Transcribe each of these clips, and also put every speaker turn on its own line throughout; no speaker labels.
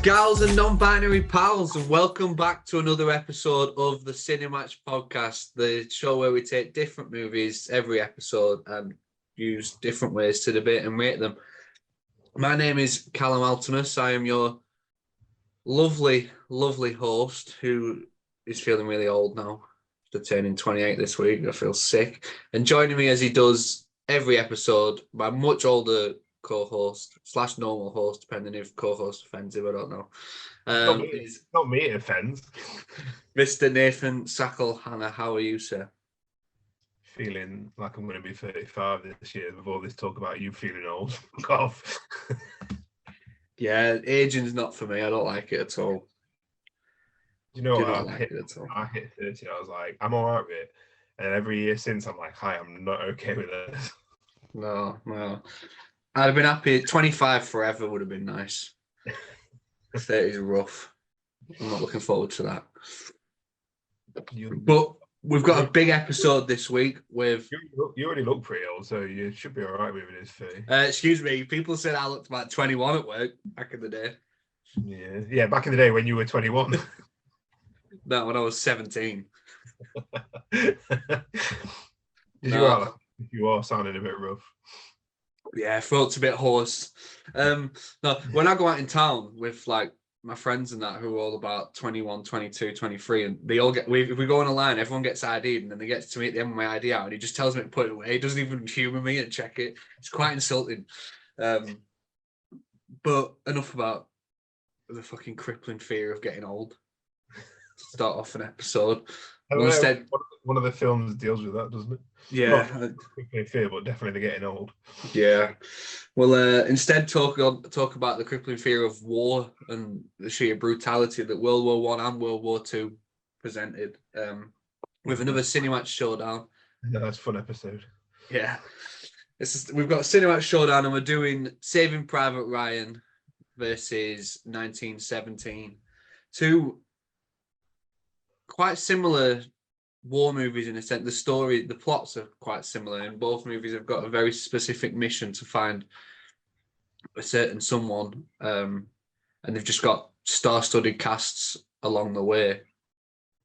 gals and non-binary pals, and welcome back to another episode of the CineMatch podcast, the show where we take different movies every episode and use different ways to debate and rate them. My name is Callum Altimus. I am your lovely, lovely host who is feeling really old now. After turning 28 this week, I feel sick. And joining me as he does every episode, my much older co-host / normal host, depending if co-host offends him, I don't know.
Not me it offends.
Mr. Nathan Sackle Hannah, how are you, sir?
Feeling like I'm going to be 35 this year with all this talk about you feeling old. Fuck off.
Yeah, aging's not for me. I don't like it at all.
You know what?
I
hit 30. I was like, I'm all right with it. And every year since, I'm like, hi, I'm not okay with this.
No. I'd have been happy. 25 forever would have been nice. 30 is rough. I'm not looking forward to that. But we've got a big episode this week with...
You already look pretty old, so you should be all right with this 30.
Excuse me, people said I looked about 21 at work back in the day.
Yeah, back in the day when you were 21.
No, when I was 17.
You are sounding a bit rough.
Yeah, throat's a bit hoarse. No, when I go out in town with like my friends and that who are all about 21, 22, 23, and they all get, if we go on a line, everyone gets ID'd, and then they get to me at the end with my ID out, and he just tells me to put it away. He doesn't even humour me and check it. It's quite insulting. But enough about the fucking crippling fear of getting old. Start off an episode.
Instead, one of the films deals with that, doesn't it?
Yeah,
crippling fear, but definitely getting old.
Yeah, well, instead talk about the crippling fear of war and the sheer brutality that World War I and World War II presented. With another CineMatch showdown.
Yeah, that's a fun episode.
Yeah, we've got a CineMatch showdown, and we're doing Saving Private Ryan versus 1917. Two quite similar war movies in a sense. The plots are quite similar, and both movies have got a very specific mission to find a certain someone, and they've just got star-studded casts along the way.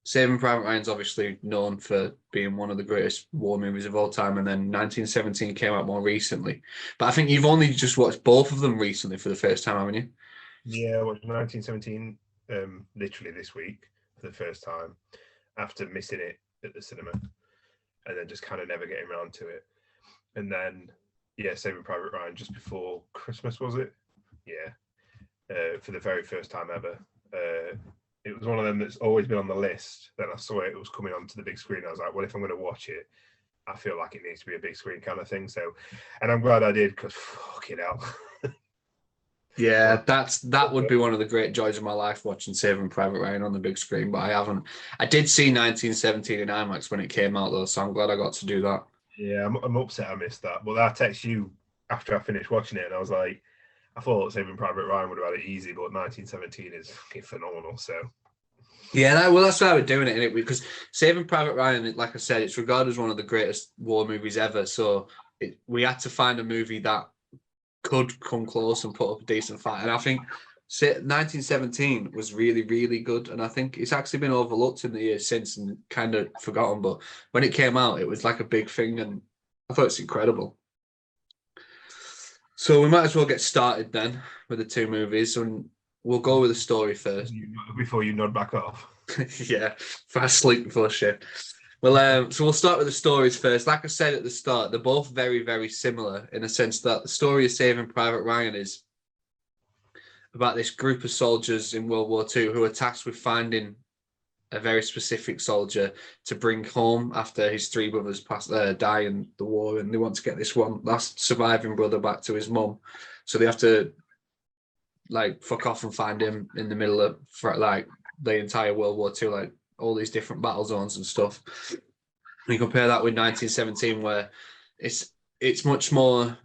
Saving Private Ryan's obviously known for being one of the greatest war movies of all time, and then 1917 came out more recently. But I think you've only just watched both of them recently for the first time, haven't you?
Yeah, I watched 1917 literally this week for the first time after missing it at the cinema, and then just kind of never getting around to it. And then Saving Private Ryan just before Christmas, was it? For the very first time ever. It was one of them that's always been on the list. Then I saw it was coming onto the big screen. I was like, well, if I'm going to watch it, I feel like it needs to be a big screen kind of thing. So, and I'm glad I did, because fucking hell.
Yeah, that would be one of the great joys of my life, watching Saving Private Ryan on the big screen, but I haven't. I did see 1917 in IMAX when it came out, though, so I'm glad I got to do that.
Yeah, I'm upset I missed that. But I texted you after I finished watching it, and I was like, I thought Saving Private Ryan would have had it easy, but 1917 is fucking phenomenal, so...
Yeah, that's why we're doing it, innit? Because Saving Private Ryan, like I said, it's regarded as one of the greatest war movies ever, so we had to find a movie that could come close and put up a decent fight. And I think 1917 was really, really good. And I think it's actually been overlooked in the years since and kind of forgotten. But when it came out, it was like a big thing. And I thought it's incredible. So we might as well get started then with the two movies. And we'll go with the story first.
Before you nod back off.
Yeah, fast sleep before shit. Well, so we'll start with the stories first. Like I said at the start, they're both very, very similar in a sense that the story of Saving Private Ryan is about this group of soldiers in World War II who are tasked with finding a very specific soldier to bring home after his three brothers die in the war, and they want to get this one last surviving brother back to his mum. So they have to like fuck off and find him in the middle of like the entire World War II, like all these different battle zones and stuff. And you compare that with 1917, where it's much more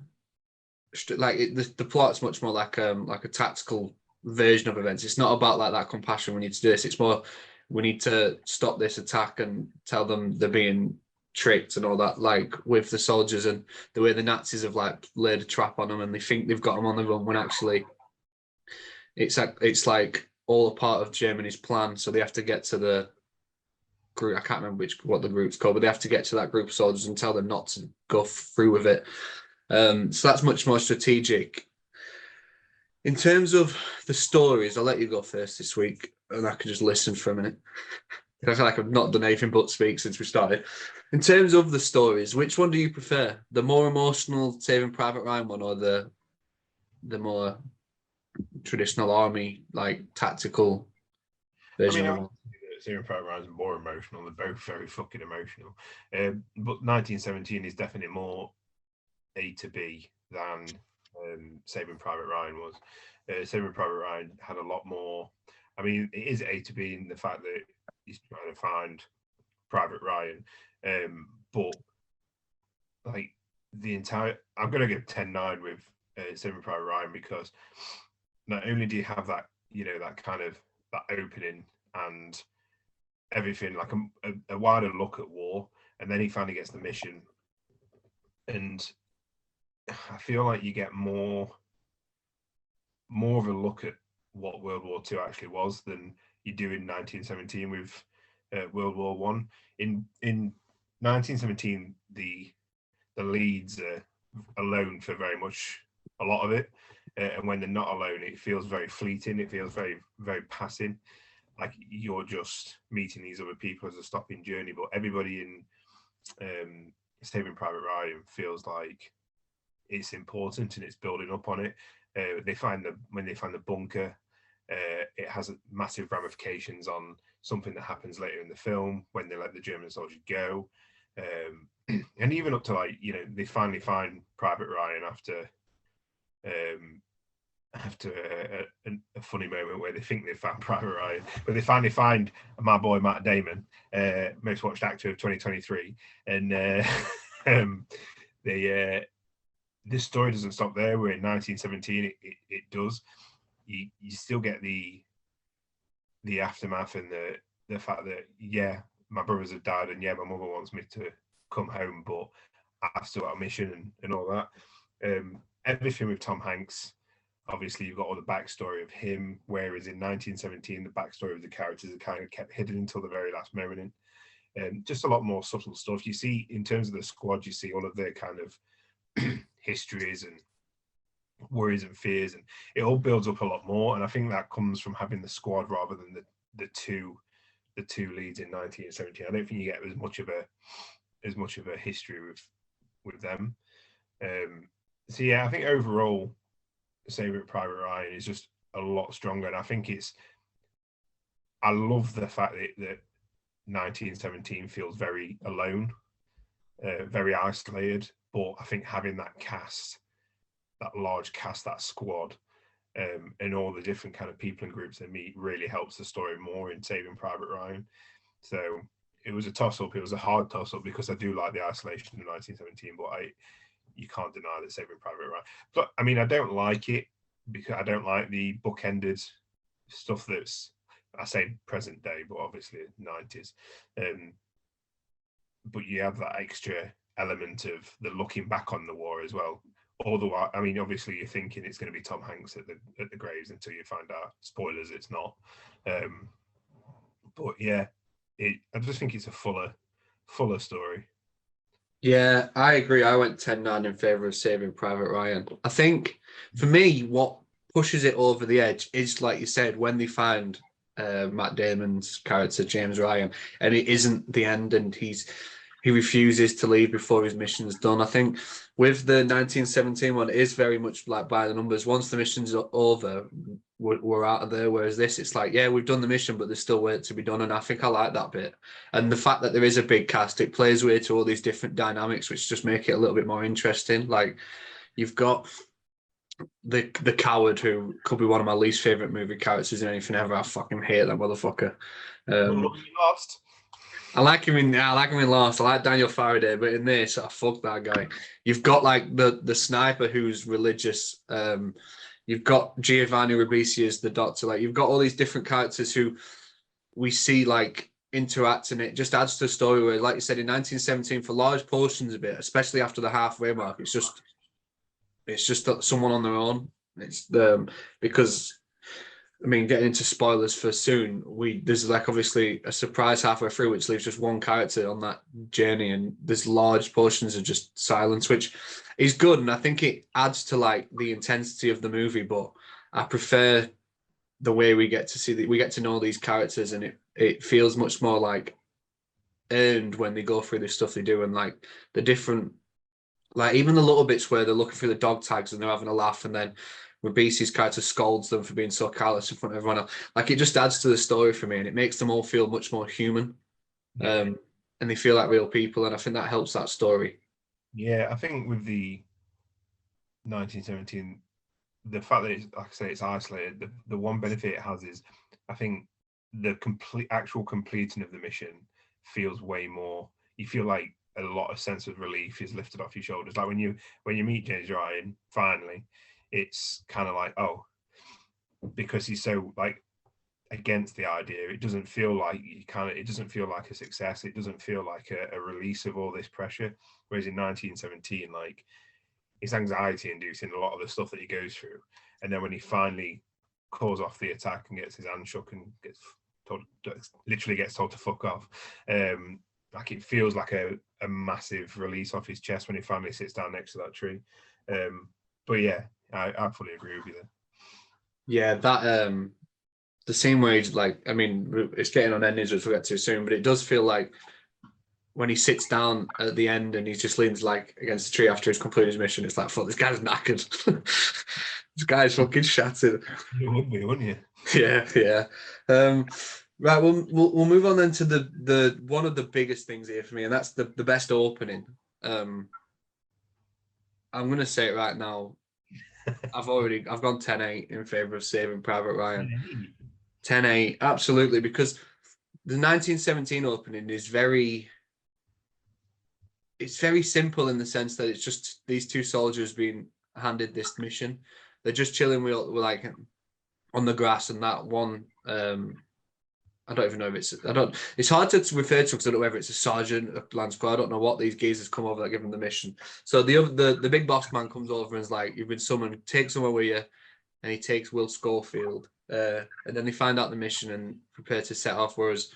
like the plot's much more like a tactical version of events. It's not about like that compassion. We need to do this. It's more we need to stop this attack and tell them they're being tricked and all that. Like with the soldiers and the way the Nazis have like laid a trap on them, and they think they've got them on the run when actually it's like all a part of Germany's plan. So they have to get to the group. I can't remember what the group's called, but they have to get to that group of soldiers and tell them not to go through with it. So that's much more strategic. In terms of the stories, I'll let you go first this week, and I can just listen for a minute. I feel like I've not done anything but speak since we started. In terms of the stories, which one do you prefer? The more emotional Saving Private Ryan one, or the more traditional army, like tactical version of the one?
Saving Private Ryan is more emotional. They're both very fucking emotional. But 1917 is definitely more A to B than Saving Private Ryan was. Saving Private Ryan had a lot more. I mean, it is A to B in the fact that he's trying to find Private Ryan, but like the entire, I'm going to go 10-9 with Saving Private Ryan, because not only do you have that, that kind of that opening and everything, like a wider look at war, and then he finally gets the mission, and I feel like you get more of a look at what World War II actually was than you do in 1917 with World War One. In 1917, the leads are alone for very much a lot of it, and when they're not alone, it feels very fleeting. It feels very, very passing, like you're just meeting these other people as a stopping journey. But everybody in Saving Private Ryan feels like it's important and it's building up on it. When they find the bunker, it has massive ramifications on something that happens later in the film when they let the German soldiers go, and even up to they finally find Private Ryan after a funny moment where they think they found Private Ryan, but they finally find my boy Matt Damon, most watched actor of 2023, and this story doesn't stop there. We're in 1917. It does. You still get the aftermath and the fact that my brothers have died, and my mother wants me to come home, but I've still got a mission and all that. Everything with Tom Hanks. Obviously, you've got all the backstory of him, whereas in 1917, the backstory of the characters are kind of kept hidden until the very last moment. Just a lot more subtle stuff. You see, in terms of the squad, you see all of their kind of histories and worries and fears, and it all builds up a lot more. And I think that comes from having the squad rather than the two leads in 1917. I don't think you get as much of a history with them. So I think overall, Saving Private Ryan is just a lot stronger, and I think I love the fact that 1917 feels very alone, very isolated. But I think having that cast, that large cast, that squad, and all the different kind of people and groups they meet really helps the story more in Saving Private Ryan. So it was a toss-up. It was a hard toss-up because I do like the isolation of 1917, but you can't deny that Saving Private Ryan. But I mean, I don't like it because I don't like the bookended stuff that's, I say present day, but obviously 90s. But you have that extra element of the looking back on the war as well. Although, I mean, obviously you're thinking it's going to be Tom Hanks at the graves until you find out. Spoilers, it's not. But I just think it's a fuller story.
Yeah, I agree. I went 10-9 in favour of Saving Private Ryan. I think, for me, what pushes it over the edge is, like you said, when they find Matt Damon's character, James Ryan, and it isn't the end, and he refuses to leave before his mission's done. I think with the 1917 one, it is very much like by the numbers. Once the mission's over, we're out of there. Whereas this, it's like, we've done the mission, but there's still work to be done. And I think I like that bit. And the fact that there is a big cast, it plays way to all these different dynamics, which just make it a little bit more interesting. Like, you've got the coward, who could be one of my least favorite movie characters in anything ever. I fucking hate that motherfucker.
Lost.
I like him in Lost. I like Daniel Faraday, but in this, fuck that guy. You've got like the sniper who's religious. You've got Giovanni Ribisi as the doctor. Like, you've got all these different characters who we see like interact, and it just adds to the story. Where, like you said, in 1917, for large portions of it, especially after the halfway mark, it's just someone on their own. It's because I mean, getting into spoilers for soon, there's like obviously a surprise halfway through, which leaves just one character on that journey, and there's large portions of just silence, which is good, and I think it adds to like the intensity of the movie. But I prefer the way we get to we get to know these characters, and it feels much more like earned when they go through the stuff they do, and like the different, like even the little bits where they're looking through the dog tags and they're having a laugh, and then Rabisi's character scolds them for being so callous in front of everyone else. Like it just adds to the story for me, and it makes them all feel much more human, and they feel like real people, and I think that helps that story.
Yeah, I think with the 1917, the fact that it's, like I say, it's isolated. The one benefit it has is, I think, the actual completing of the mission feels way more. You feel like a lot of sense of relief is lifted off your shoulders. Like when you meet James Ryan finally, it's kind of like, oh, because he's so like against the idea, it doesn't feel like it doesn't feel like a success. It doesn't feel like a release of all this pressure. Whereas in 1917, like, it's anxiety inducing a lot of the stuff that he goes through. And then when he finally calls off the attack and gets his hand shook and literally gets told to fuck off, like it feels like a massive release off his chest when he finally sits down next to that tree. But yeah, I fully agree with you there.
Yeah, that the same way, like, I mean, it's getting on endings, which we'll get to soon, but it does feel like when he sits down at the end and he just leans like against the tree after he's completed his mission, it's like, fuck, this guy's knackered. This guy's fucking shattered.
You would be, wouldn't you?
Yeah. Right, we'll move on then to the one of the biggest things here for me, and that's the best opening. I'm gonna say it right now. I've gone 10-8 in favor of Saving Private Ryan. 10-8, absolutely, because the 1917 opening is very simple in the sense that it's just these two soldiers being handed this mission. They're just chilling with like on the grass, and that one, I don't even know if it's hard to refer to because I don't know whether it's a sergeant, a lance corporal. I don't know what these geezers come over that give them the mission. So the big boss man comes over and is like, you've been summoned, take someone with you, and he takes Will Schofield, and then they find out the mission and prepare to set off. Whereas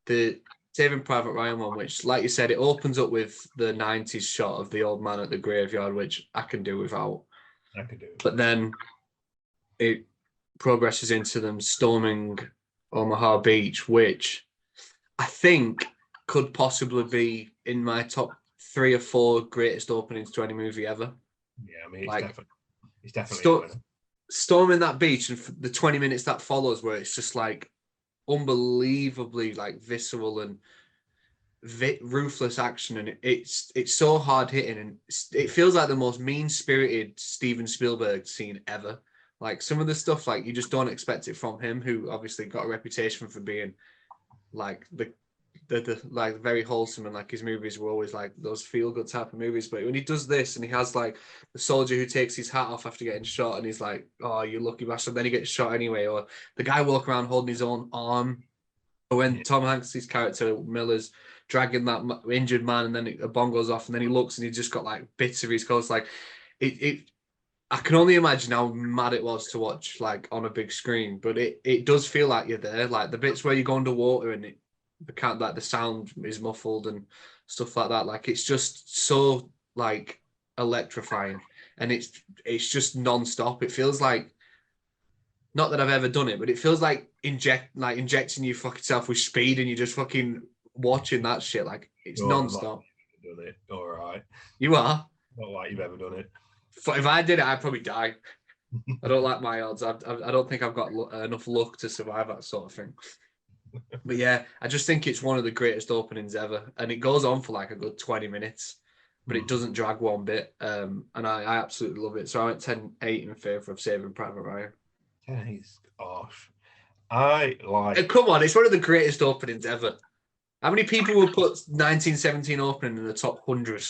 the Saving Private Ryan one, which, like you said, it opens up with the 90s shot of the old man at the graveyard, which I can do without.
I could do it.
But then it progresses into them storming Omaha Beach, which I think could possibly be in my top 3 or 4 greatest openings to any movie ever.
Yeah, I mean, it's definitely
storming that beach, and the 20 minutes that follows, where it's just like unbelievably like visceral and ruthless action, and it's so hard hitting, and it feels like the most mean-spirited Steven Spielberg scene ever. Like some of the stuff, like you just don't expect it from him, who obviously got a reputation for being like the like very wholesome, and like his movies were always like those feel-good type of movies. But when he does this, and he has like the soldier who takes his hat off after getting shot, and he's like, "Oh, you lucky bastard!" Then he gets shot anyway, or the guy walking around holding his own arm, or when Tom Hanks' character Miller's dragging that injured man, and then a bomb goes off, and then he looks and he's just got like bits of his coat. Like it I can only imagine how mad it was to watch like on a big screen, but it does feel like you're there. Like the bits where you go underwater and the sound is muffled and stuff like that. Like it's just so like electrifying, and it's just non-stop. It feels like, not that I've ever done it, but it feels like injecting you fucking self with speed, and you're just fucking watching that shit. Like it's non-stop.
Done it. All right.
You are?
Not like you've ever done it.
If I did it, I'd probably die. I don't like my odds. I don't think I've got enough luck to survive that sort of thing. But yeah, I just think it's one of the greatest openings ever, and it goes on for like a good 20 minutes, but it doesn't drag one bit. And I absolutely love it. So I went 10-8 in favour of Saving Private Ryan.
10-8, gosh. I like.
Come on, it's one of the greatest openings ever. How many people would put 1917 opening in the top 100?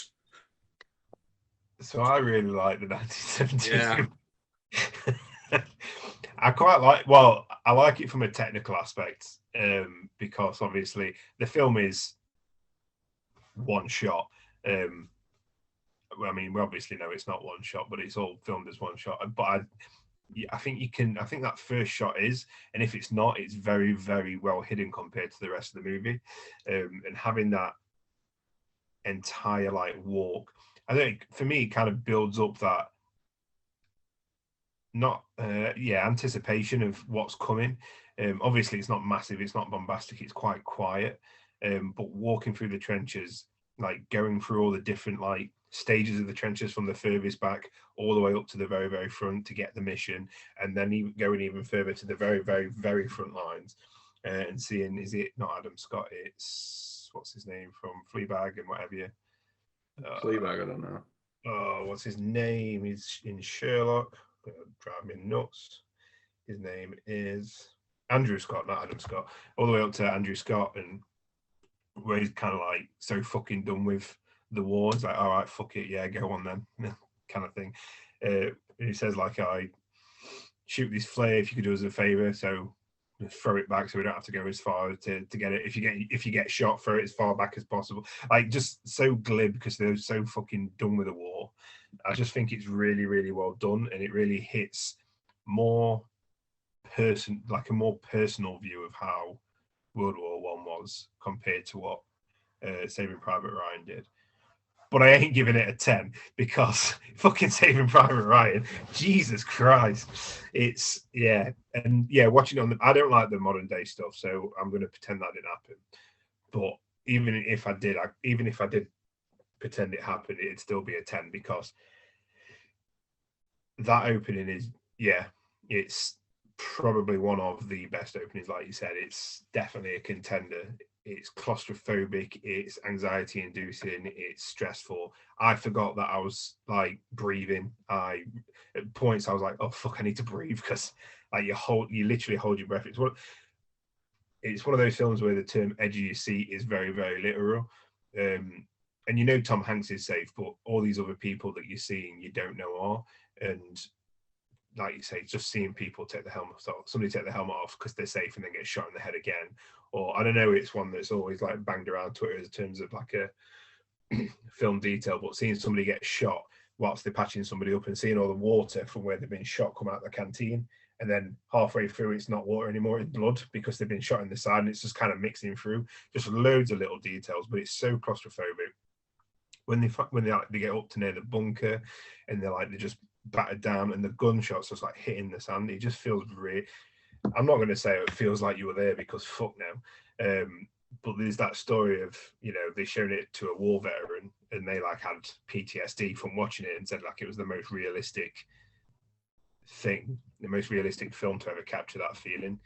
So I really like the 1917.
Yeah.
I quite like. Well, I like it from a technical aspect, because obviously the film is one shot. I mean, we obviously know it's not one shot, but it's all filmed as one shot. But I think you can. I think that first shot is, and if it's not, it's very, very well hidden compared to the rest of the movie. And having that entire like walk, I think for me, it kind of builds up that not anticipation of what's coming. Obviously, it's not massive, it's not bombastic, it's quite quiet. But walking through the trenches, like going through all the different like stages of the trenches from the furthest back all the way up to the very, very front to get the mission, and then even going even further to the very, very, very front lines, and seeing, is it not Adam Scott? It's what's his name from Fleabag and whatever you.
Fleabag, I don't know.
Oh, what's his name? He's in Sherlock. Drive me nuts. His name is Andrew Scott, not Adam Scott. All the way up to Andrew Scott, and where he's kind of like so fucking done with the war. He's like, all right, fuck it, yeah, go on then, kind of thing. And he says like, I shoot this flare if you could do us a favor, so throw it back so we don't have to go as far to get it. If you get shot, throw it as far back as possible. Like, just so glib because they're so fucking done with the war. I just think it's really, really well done, and it really hits more a more personal view of how World War One was compared to what Saving Private Ryan did. But I ain't giving it a 10 because fucking Saving Private Ryan, Jesus Christ. It's, watching it I don't like the modern day stuff, so I'm going to pretend that didn't happen. But even if I did pretend it happened, it'd still be a 10 because that opening is, it's probably one of the best openings. Like you said, it's definitely a contender. It's claustrophobic, it's anxiety inducing, it's stressful. I forgot that I was like breathing. At points I was like, oh fuck, I need to breathe, because like you literally hold your breath. It's one of those films where the term edge of your seat is very, very literal. And you know Tom Hanks is safe, but all these other people that you're seeing you don't know are. And like you say, just seeing people take the helmet off, somebody take the helmet off because they're safe and then get shot in the head again. Or I don't know, it's one that's always like banged around Twitter in terms of like a film detail, but seeing somebody get shot whilst they're patching somebody up and seeing all the water from where they've been shot come out of the canteen, and then halfway through it's not water anymore, it's blood because they've been shot in the side, and it's just kind of mixing through. Just loads of little details, but it's so claustrophobic. When they get up to near the bunker and they're just battered down and the gunshots just like hitting the sand, it just feels really, I'm not going to say it feels like you were there because fuck no, but there's that story of, they showed it to a war veteran and they like had PTSD from watching it and said like it was the most realistic thing, the most realistic film to ever capture that feeling.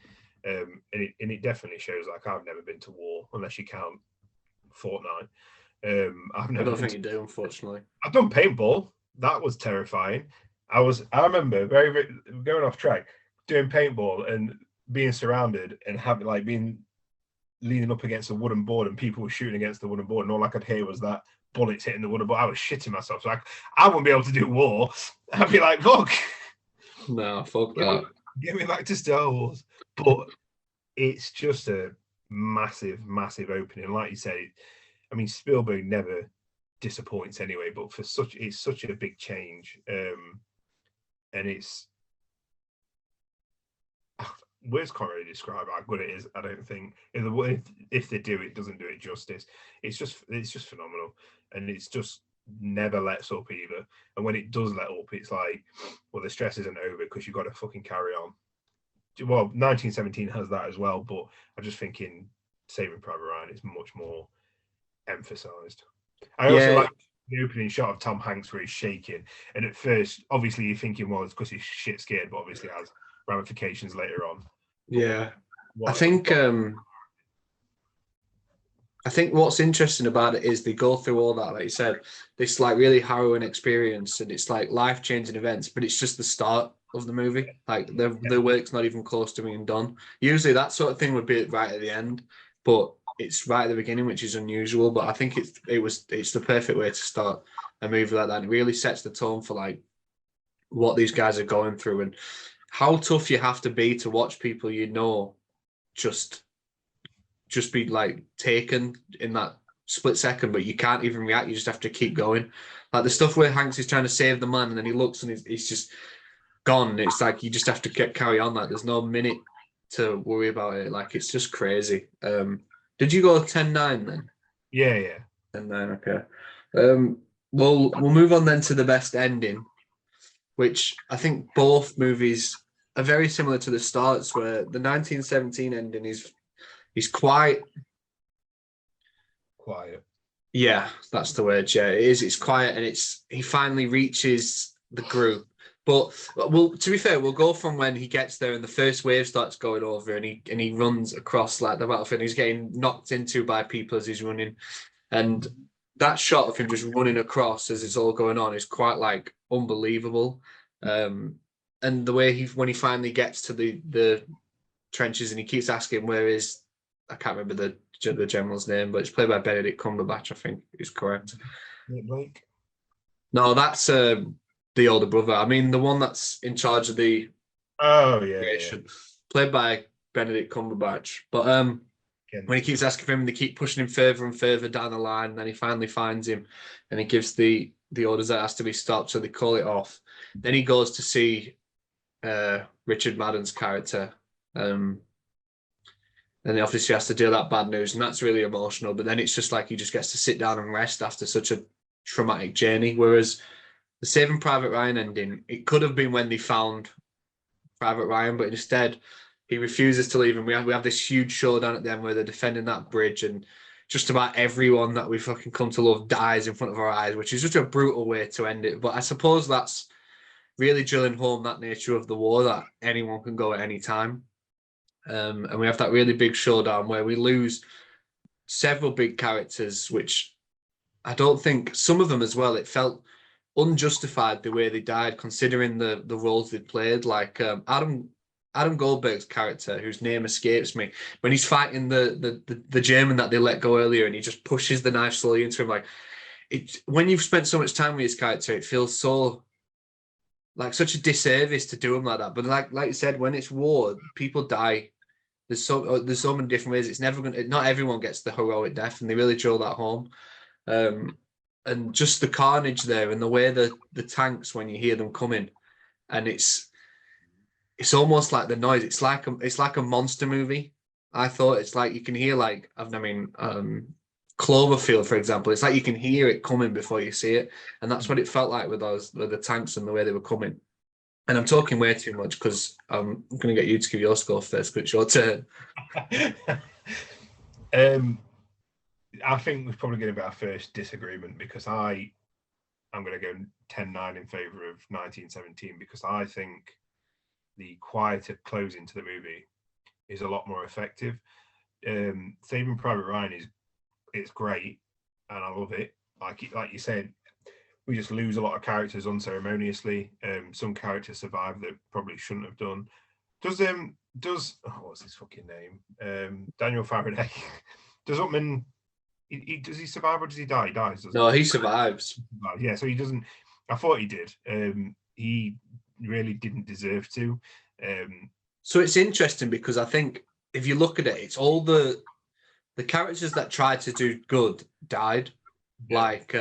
And it definitely shows. Like, I've never been to war unless you count Fortnite. I
don't think you do, unfortunately.
I've done paintball. That was terrifying. I remember very, very going off track, doing paintball and being surrounded and having being leaning up against a wooden board and people were shooting against the wooden board, and all I could hear was that bullets hitting the wooden board. I was shitting myself. So I wouldn't be able to do war. I'd be like, fuck.
No, fuck that.
Get me back to Star Wars. But it's just a massive, massive opening. Like you said, I mean, Spielberg never disappoints anyway, but it's such a big change. And it's, words can't really describe how good it is. I don't think if they do, it doesn't do it justice. It's just phenomenal, and it's just never lets up either. And when it does let up, it's like, well, the stress isn't over because you've got to fucking carry on. Well, 1917 has that as well, but I just think in Saving Private Ryan is much more emphasized. I also like the opening shot of Tom Hanks where he's shaking, and at first, obviously, you're thinking, well, it's because he's shit scared, but obviously it has ramifications later on.
Yeah, I think what's interesting about it is they go through all that, like you said, this like really harrowing experience, and it's like life-changing events, but it's just the start of the movie. Like the work's not even close to being done. Usually that sort of thing would be right at the end, but it's right at the beginning, which is unusual. But I think it's the perfect way to start a movie like that. It really sets the tone for like what these guys are going through and how tough you have to be to watch people just be like taken in that split second, but you can't even react. You just have to keep going. Like the stuff where Hanks is trying to save the man, and then he looks and he's just gone. It's like you just have to carry on. Like there's no minute to worry about it. Like it's just crazy. Did you go 10-9 then?
Yeah.
10-9, okay. We'll move on then to the best ending, which I think both movies are very similar to the starts, where the 1917 ending is quite
quiet.
Yeah, that's the word. Yeah, it is. It's quiet, and he finally reaches the group. But to be fair, we'll go from when he gets there and the first wave starts going over, and he runs across like the battlefield. He's getting knocked into by people as he's running, and that shot of him just running across as it's all going on is quite like unbelievable. And the way when he finally gets to the trenches and he keeps asking where is, I can't remember the general's name, but it's played by Benedict Cumberbatch, I think is correct.
Blake?
No, that's the older brother. I mean, the one that's in charge of the
creation,
played by Benedict Cumberbatch. But when he keeps asking for him, they keep pushing him further and further down the line. And then he finally finds him, and he gives the orders that has to be stopped, so they call it off. Then he goes to see Richard Madden's character. And obviously has to deal that bad news, and that's really emotional. But then it's just like he just gets to sit down and rest after such a traumatic journey. Whereas the Saving Private Ryan ending, it could have been when they found Private Ryan, but instead he refuses to leave, and we have this huge showdown at the end where they're defending that bridge, and just about everyone that we fucking come to love dies in front of our eyes, which is just a brutal way to end it. But I suppose that's really drilling home that nature of the war, that anyone can go at any time. And we have that really big showdown where we lose several big characters, which I don't think, some of them as well, it felt unjustified the way they died, considering the roles they played. Like Adam Goldberg's character, whose name escapes me, when he's fighting the German that they let go earlier, and he just pushes the knife slowly into him. Like when you've spent so much time with his character, it feels so like such a disservice to do him like that. But like you said, when it's war, people die. There's so many different ways. It's never going. Not everyone gets the heroic death, and they really drill that home. And just the carnage there, and the way the tanks, when you hear them coming, and it's almost like the noise. It's like a monster movie. I thought it's like you can hear Cloverfield, for example. It's like you can hear it coming before you see it, and that's what it felt like with the tanks and the way they were coming. And I'm talking way too much because I'm going to get you to give your score first, but it's your turn.
I think we're probably going to be our first disagreement, because I'm going to go 10-9 in favour of 1917, because I think the quieter closing to the movie is a lot more effective. Saving Private Ryan it's great, and I love it. Like you said, we just lose a lot of characters unceremoniously. Some characters survive that probably shouldn't have done. What's his fucking name? Daniel Faraday. Does Upman? Does he survive or does he die? He dies.
No, he survives.
Yeah, so he doesn't. I thought he did. He really didn't deserve to.
So it's interesting because I think if you look at it, it's all the characters that tried to do good died, like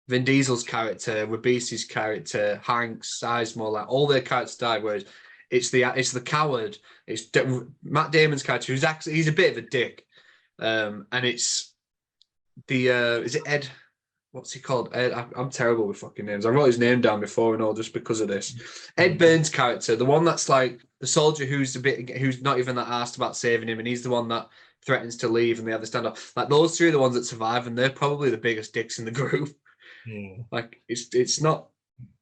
Vin Diesel's character, Ribisi's character, Hanks, Sizemore, like all their characters died. Whereas it's the coward. It's Matt Damon's character, who's actually he's a bit of a dick, and it's the is it Ed? What's he called? Ed. I'm terrible with fucking names. I wrote his name down before and all just because of this. Ed Burns' character, the one that's like the soldier who's not even that asked about saving him, and he's the one that threatens to leave, and they have the standoff. Like those three are the ones that survive, and they're probably the biggest dicks in the group.
Yeah.
Like it's not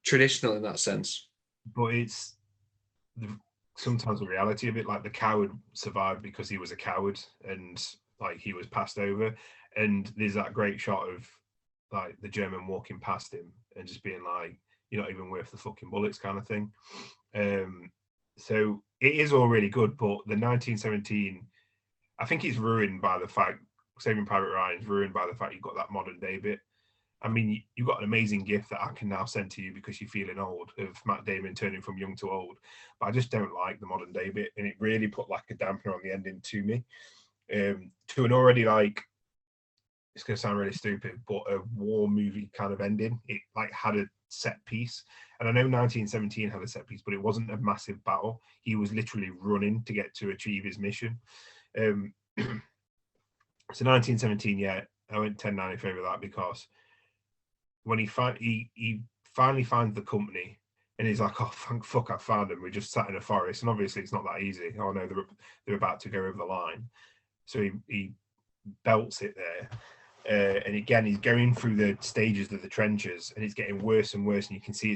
traditional in that sense.
But it's sometimes the reality of it. Like the coward survived because he was a coward, and like he was passed over. And there's that great shot of like the German walking past him and just being like, "You're not even worth the fucking bullets," kind of thing. So it is all really good, but the 1917, I think it's ruined by the fact Saving Private Ryan is ruined by the fact you've got that modern day bit. I mean, you've got an amazing gift that I can now send to you because you're feeling old, of Matt Damon turning from young to old. But I just don't like the modern day bit, and it really put like a dampener on the ending to me. To an already like it's going to sound really stupid, but a war movie kind of ending. It like had a set piece, and I know 1917 had a set piece, but it wasn't a massive battle. He was literally running to get to achieve his mission. So 1917, yeah, I went 10-9 in favour of that, because when he finally finds the company, and he's like, oh, thank fuck, I found him. We just sat in a forest, and obviously it's not that easy. Oh no, they're about to go over the line. So he belts it there. And again, he's going through the stages of the trenches, and it's getting worse and worse. And you can see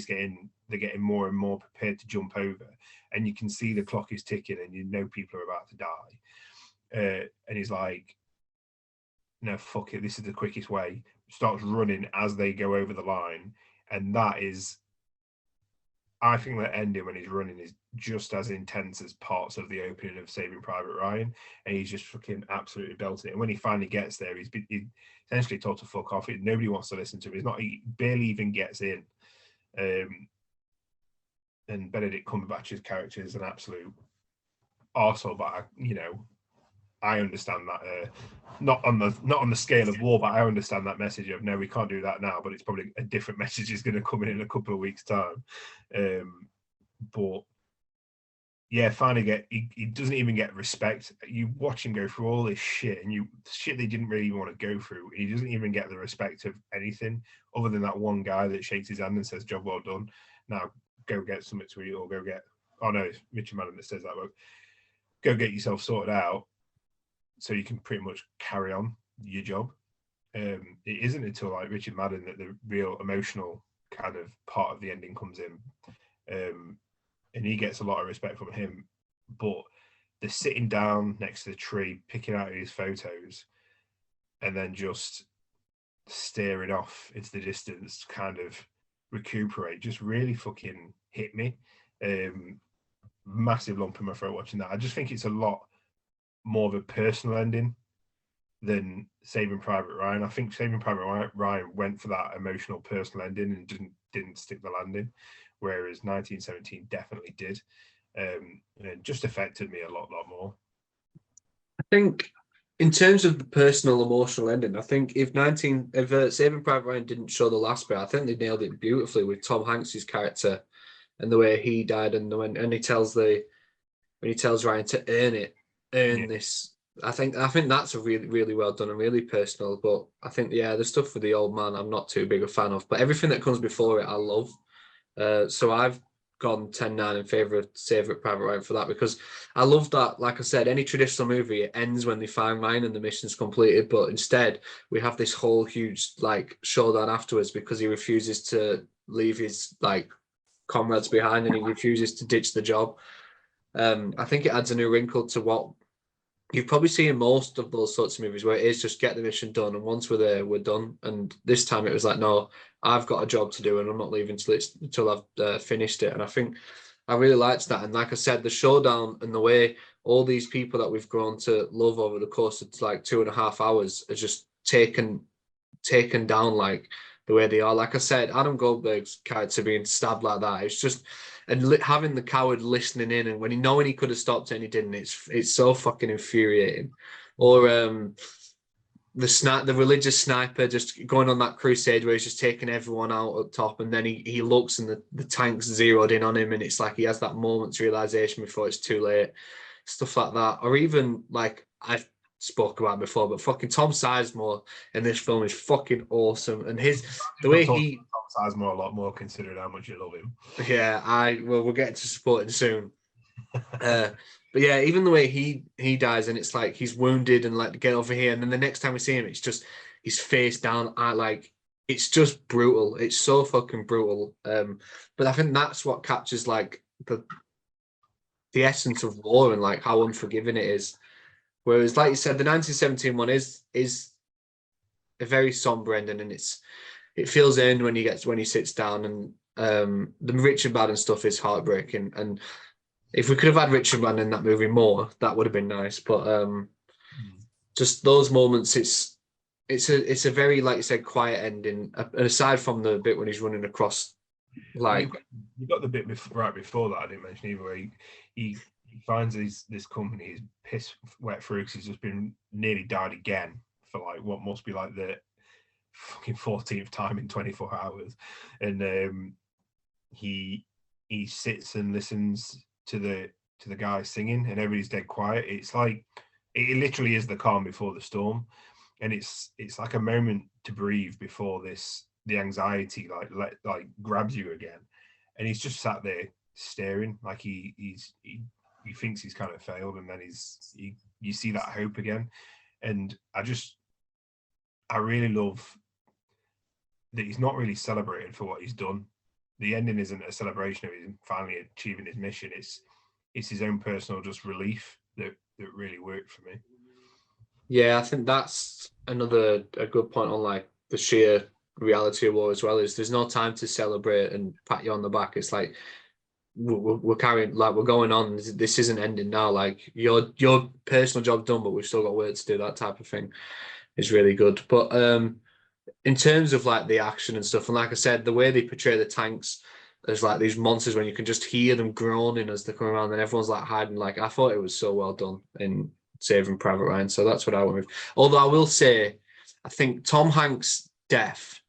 they're getting more and more prepared to jump over. And you can see the clock is ticking, and you know people are about to die. And he's like, no, fuck it, this is the quickest way. Starts running as they go over the line. And that is, I think that ending when he's running is just as intense as parts of the opening of Saving Private Ryan, and he's just fucking absolutely belting it. And when he finally gets there, he's essentially told to fuck off. Nobody wants to listen to him. He barely even gets in. And Benedict Cumberbatch's character is an absolute arsehole, but I understand that. Not on the scale of war, but I understand that message of, no, we can't do that now, but it's probably a different message is going to come in a couple of weeks' time. But yeah, finally he doesn't even get respect. You watch him go through all this shit, and shit they didn't really want to go through. He doesn't even get the respect of anything other than that one guy that shakes his hand and says, job well done. Now go get something to eat, or go get, oh no, it's Richard Madden that says that, but go get yourself sorted out so you can pretty much carry on your job. It isn't until like Richard Madden that the real emotional kind of part of the ending comes in. And he gets a lot of respect from him. But the sitting down next to the tree, picking out his photos, and then just staring off into the distance to kind of recuperate, just really fucking hit me. Massive lump in my throat watching that. I just think it's a lot more of a personal ending than Saving Private Ryan. I think Saving Private Ryan went for that emotional personal ending and didn't stick the landing, whereas 1917 definitely did. And it just affected me a lot more.
I think in terms of the personal emotional ending, I think if Saving Private Ryan didn't show the last bit, I think they nailed it beautifully with Tom Hanks's character and the way he died, and when he tells Ryan to earn this. I think that's a really, really well done and really personal. But I think, yeah, the stuff with the old man, I'm not too big a fan of. But everything that comes before it, I love. So I've gone 10-9 in favour of Saving Private Ryan for that, because I love that. Like I said, any traditional movie, it ends when they find Ryan and the mission's completed. But instead, we have this whole huge showdown afterwards, because he refuses to leave his comrades behind, and he refuses to ditch the job. I think it adds a new wrinkle to what you've probably seen in most of those sorts of movies, where it is just get the mission done, and once we're there, we're done. And this time it was like, no, I've got a job to do, and I'm not leaving until I've finished it. And I think I really liked that. And like I said, the showdown and the way all these people that we've grown to love over the course of 2.5 hours are just taken down the way they are. Like I said, Adam Goldberg's character being stabbed like that, it's just, and having the coward listening in, and when he could have stopped it and he didn't, it's so fucking infuriating. Or the religious sniper just going on that crusade where he's just taking everyone out up top, and then he looks and the tank's zeroed in on him, and it's like he has that moment's realization before it's too late. Stuff like that. Or even I've spoke about before, but fucking Tom Sizemore in this film is fucking awesome, and the way he
Tom Sizemore a lot more, considering how much you love him.
Yeah, we'll get to support him soon. But yeah, even the way he dies, and it's like he's wounded and get over here, and then the next time we see him, it's just he's face down. It's just brutal. It's so fucking brutal. But I think that's what captures the essence of war and how unforgiving it is. Whereas, like you said, the 1917 one is a very somber ending, and it feels earned when he sits down. And the Richard Madden stuff is heartbreaking. And if we could have had Richard Madden in that movie more, that would have been nice. But just those moments, it's a very, like you said, quiet ending. Aside from the bit when he's running across,
you've got the bit right before that I didn't mention either, where he finds this company, he's piss wet through because he's just been nearly died again for like what must be like the fucking 14th time in 24 hours, and he sits and listens to the guy singing, and everybody's dead quiet. It's like it literally is the calm before the storm, and it's like a moment to breathe before the anxiety like grabs you again, and he's just sat there staring like he thinks he's kind of failed, and then you see that hope again, and I really love that he's not really celebrated for what he's done. The ending isn't a celebration of him finally achieving his mission. It's his own personal just relief that really worked for me.
Yeah, I think that's a good point on like the sheer reality of war as well. Is there's no time to celebrate and pat you on the back. It's like we're carrying, like we're going on. This isn't ending now. Like your personal job done, but we've still got work to do. That type of thing is really good. But in terms of like the action and stuff, and like I said, the way they portray the tanks as like these monsters when you can just hear them groaning as they come around, and everyone's like hiding. Like I thought it was so well done in Saving Private Ryan. So that's what I went with. Although I will say, I think Tom Hanks' death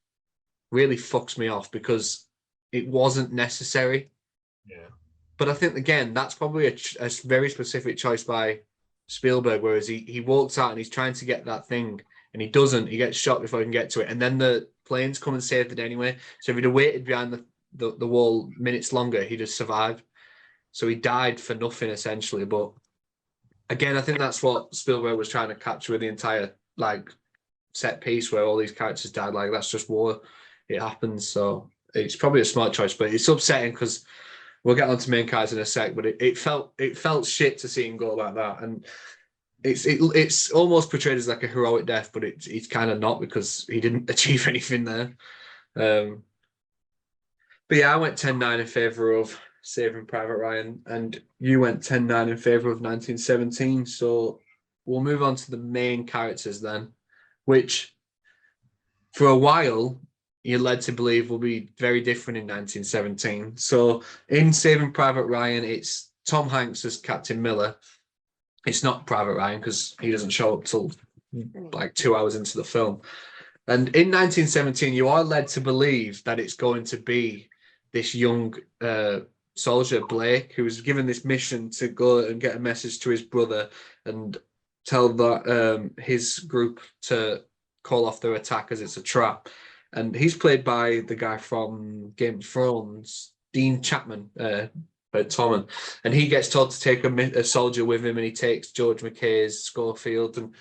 really fucks me off because it wasn't necessary.
Yeah.
But I think again, that's probably a very specific choice by Spielberg. Whereas he walks out and he's trying to get that thing, and he doesn't. He gets shot before he can get to it, and then the planes come and saved it anyway. So if he'd have waited behind the wall minutes longer, he'd have survived. So he died for nothing essentially. But again, I think that's what Spielberg was trying to capture with the entire like set piece where all these characters died. Like that's just war. It happens. So it's probably a smart choice, but it's upsetting because we'll get on to main characters in a sec. But it felt shit to see him go like that, and it's almost portrayed as like a heroic death, but it's kind of not because he didn't achieve anything there. But yeah, I went 10-9 in favour of Saving Private Ryan, and you went 10-9 in favour of 1917. So we'll move on to the main characters then, which for a while you're led to believe will be very different in 1917. So in Saving Private Ryan, it's Tom Hanks as Captain Miller. It's not Private Ryan because he doesn't show up till like 2 hours into the film. And in 1917, you are led to believe that it's going to be this young soldier, Blake, who was given this mission to go and get a message to his brother and tell that his group to call off their attack as it's a trap. And he's played by the guy from Game of Thrones, Dean Chapman, Tommen. And he gets told to take a soldier with him, and he takes George McKay's Schofield. And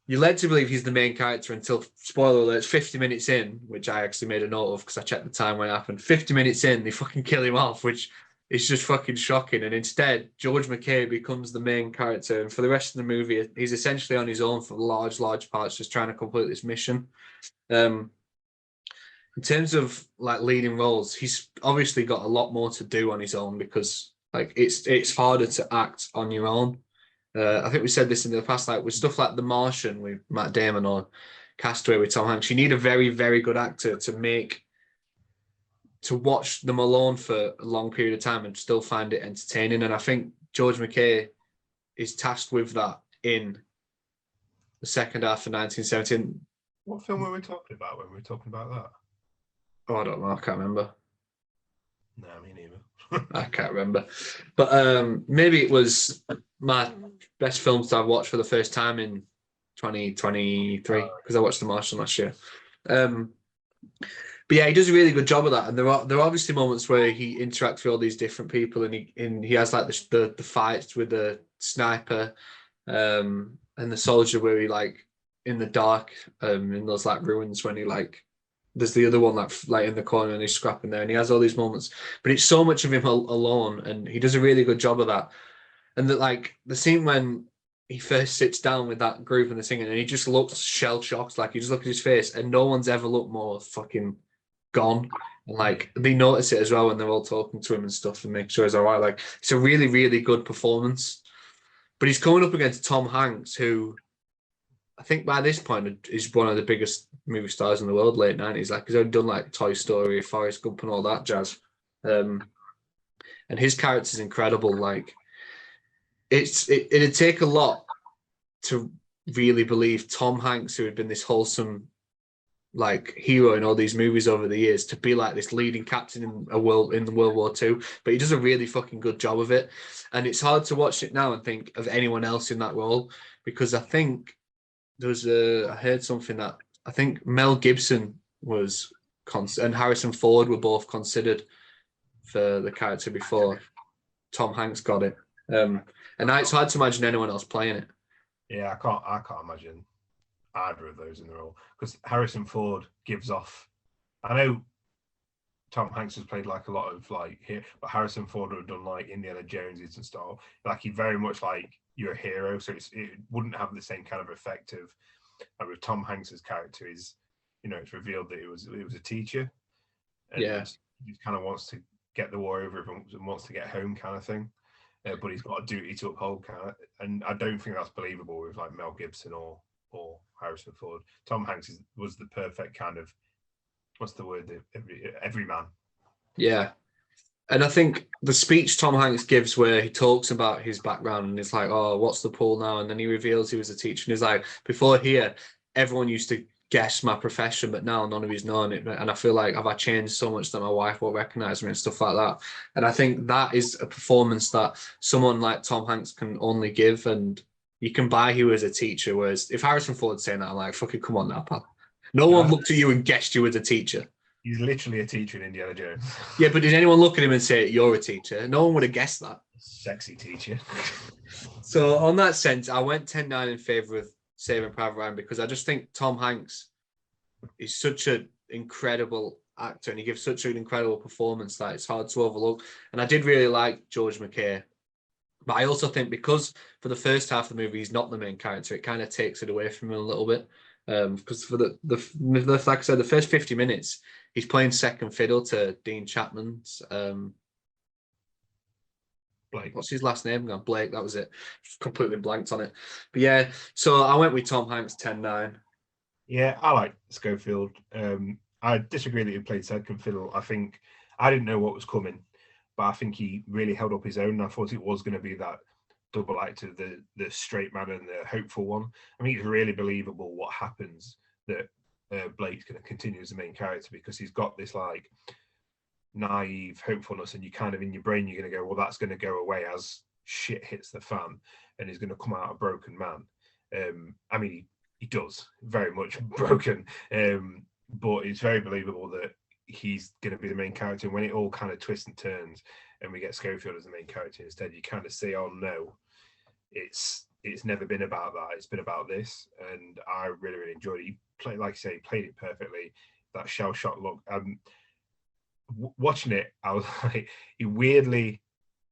you're led to believe he's the main character until, spoiler alert, 50 minutes in, which I actually made a note of because I checked the time when it happened. 50 minutes in, they fucking kill him off, which is just fucking shocking. And instead, George McKay becomes the main character. And for the rest of the movie, he's essentially on his own for large parts, just trying to complete this mission. In terms of like leading roles, he's obviously got a lot more to do on his own because like it's harder to act on your own. I think we said this in the past, like with stuff like The Martian with Matt Damon or Castaway with Tom Hanks, you need a very, very good actor to watch them alone for a long period of time and still find it entertaining. And I think George McKay is tasked with that in the second half of 1917.
What film were we talking about when we were talking about that?
Oh, I don't know. I can't remember.
No, me neither.
I can't remember. But maybe it was my best films that I've watched for the first time in 2023 because I watched The Martian last year. But yeah, he does a really good job of that. And there are obviously moments where he interacts with all these different people, and he has like the fights with the sniper and the soldier where he like in the dark in those like ruins when he like there's the other one like in the corner and he's scrapping there, and he has all these moments, but it's so much of him alone, and he does a really good job of that. And that like the scene when he first sits down with that group and the singing, and he just looks shell shocked, like you just look at his face, and no one's ever looked more fucking gone. And like they notice it as well when they're all talking to him and stuff and make sure he's all right. Like it's a really, really good performance. But he's coming up against Tom Hanks, who I think by this point is one of the biggest movie stars in the world, late 90s. Like he's already done like Toy Story, Forrest Gump and all that jazz. And his character's incredible. Like it'd take a lot to really believed Tom Hanks, who had been this wholesome like hero in all these movies over the years, to be like this leading captain in the World War II. But he does a really fucking good job of it, and it's hard to watch it now and think of anyone else in that role, because I think I heard something that I think Mel Gibson was and Harrison Ford were both considered for the character before Tom Hanks got it. And now it's hard to imagine anyone else playing it.
Yeah, I can't imagine either of those in the role, because Harrison Ford gives off. I know Tom Hanks has played like a lot of like here, but Harrison Ford would have done like Indiana Joneses and stuff. Like he very much like you're a hero, so it wouldn't have the same kind of effect of. And with Tom Hanks's character, is it's revealed that it was a teacher, and he kind of wants to get the war over and wants to get home, kind of thing. But he's got a duty to uphold, kind of, and I don't think that's believable with like Mel Gibson or Harrison Ford. Tom Hanks was the perfect kind of, what's the word? Every man.
Yeah. And I think the speech Tom Hanks gives where he talks about his background and it's like, oh, what's the pool now? And then he reveals he was a teacher. And he's like, before here, everyone used to guess my profession, but now none of you's known it. And I feel like have I changed so much that my wife won't recognize me and stuff like that. And I think that is a performance that someone like Tom Hanks can only give. And you can buy you as a teacher. Whereas if Harrison Ford's saying that, I'm like, fucking come on now, pal. No one looked at you and guessed you as a teacher.
He's literally a teacher in Indiana Jones.
Yeah, but did anyone look at him and say, you're a teacher? No one would have guessed that.
Sexy teacher.
So on that sense, I went 10-9 in favour of Saving Private Ryan because I just think Tom Hanks is such an incredible actor and he gives such an incredible performance that it's hard to overlook. And I did really like George McKay. But I also think because for the first half of the movie, he's not the main character, it kind of takes it away from him a little bit. Because for the like I said, the first 50 minutes, he's playing second fiddle to Dean Chapman's
Blake.
What's his last name? Blake, that was it. Completely blanked on it. But yeah, so I went with Tom Hanks 10-9.
Yeah, I like Schofield. I disagree that he played second fiddle. I think I didn't know what was coming, but I think he really held up his own. I thought it was going to be that double act of the straight man and the hopeful one. I mean, it's really believable what happens that Blake's going to continue as the main character because he's got this like naive hopefulness, and you kind of in your brain you're going to go, well, that's going to go away as shit hits the fan, and he's going to come out a broken man. I mean, he does very much broken, but it's very believable that he's going to be the main character. And when it all kind of twists and turns, and we get Schofield as the main character instead, you kind of say, oh no, it's never been about that. It's been about this, and I really, really enjoyed it. He played, like I say, he played it perfectly. That shell shock look. Watching it, I was like, he weirdly,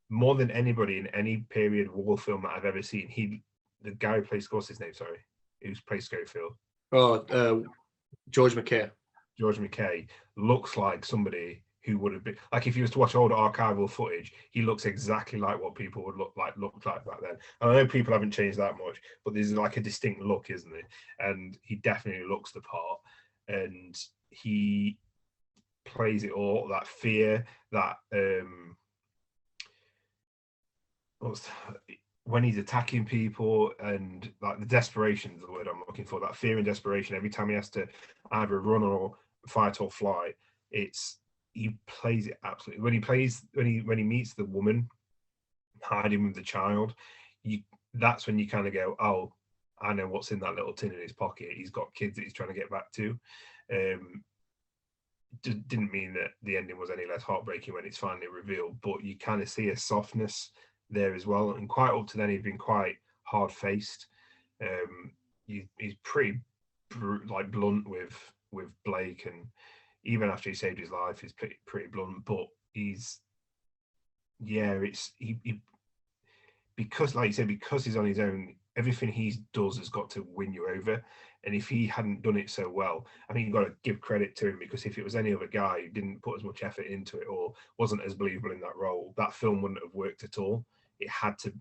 more than anybody in any period war film that I've ever seen, the guy who plays, what's his name? Sorry, who's plays Schofield?
Oh, George McKay.
George McKay looks like somebody who would have been like, if you was to watch old archival footage, he looks exactly like what people would look like back then. And I know people haven't changed that much, but there's like a distinct look, isn't it? And he definitely looks the part, and he plays it all, that fear, that when he's attacking people, and like the desperation is the word I'm looking for, that fear and desperation every time he has to either run or fight or fly. He plays it absolutely. When he meets the woman hiding with the child, that's when you kind of go, oh, I know what's in that little tin in his pocket. He's got kids that he's trying to get back to. Didn't mean that the ending was any less heartbreaking when it's finally revealed, but you kind of see a softness there as well. And quite up to then, he'd been quite hard-faced. He's pretty blunt with Blake, and even after he saved his life, he's pretty blunt. But because, like you said, because he's on his own, everything he does has got to win you over. And if he hadn't done it so well, I think you've got to give credit to him, because if it was any other guy who didn't put as much effort into it or wasn't as believable in that role, that film wouldn't have worked at all. It had to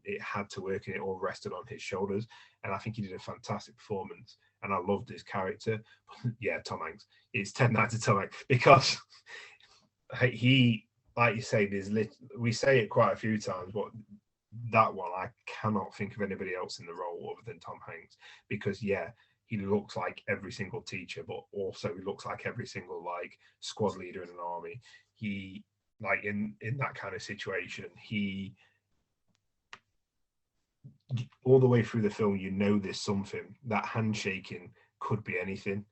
work, and it all rested on his shoulders. And I think he did a fantastic performance, and I loved his character. Yeah, Tom Hanks. It's 10-9 to Tom Hanks, because he, like you say, we say it quite a few times, but that one, I cannot think of anybody else in the role other than Tom Hanks, because yeah, he looks like every single teacher, but also he looks like every single like squad leader in an army. He like in that kind of situation, he all the way through the film, you know there's something. That handshaking could be anything.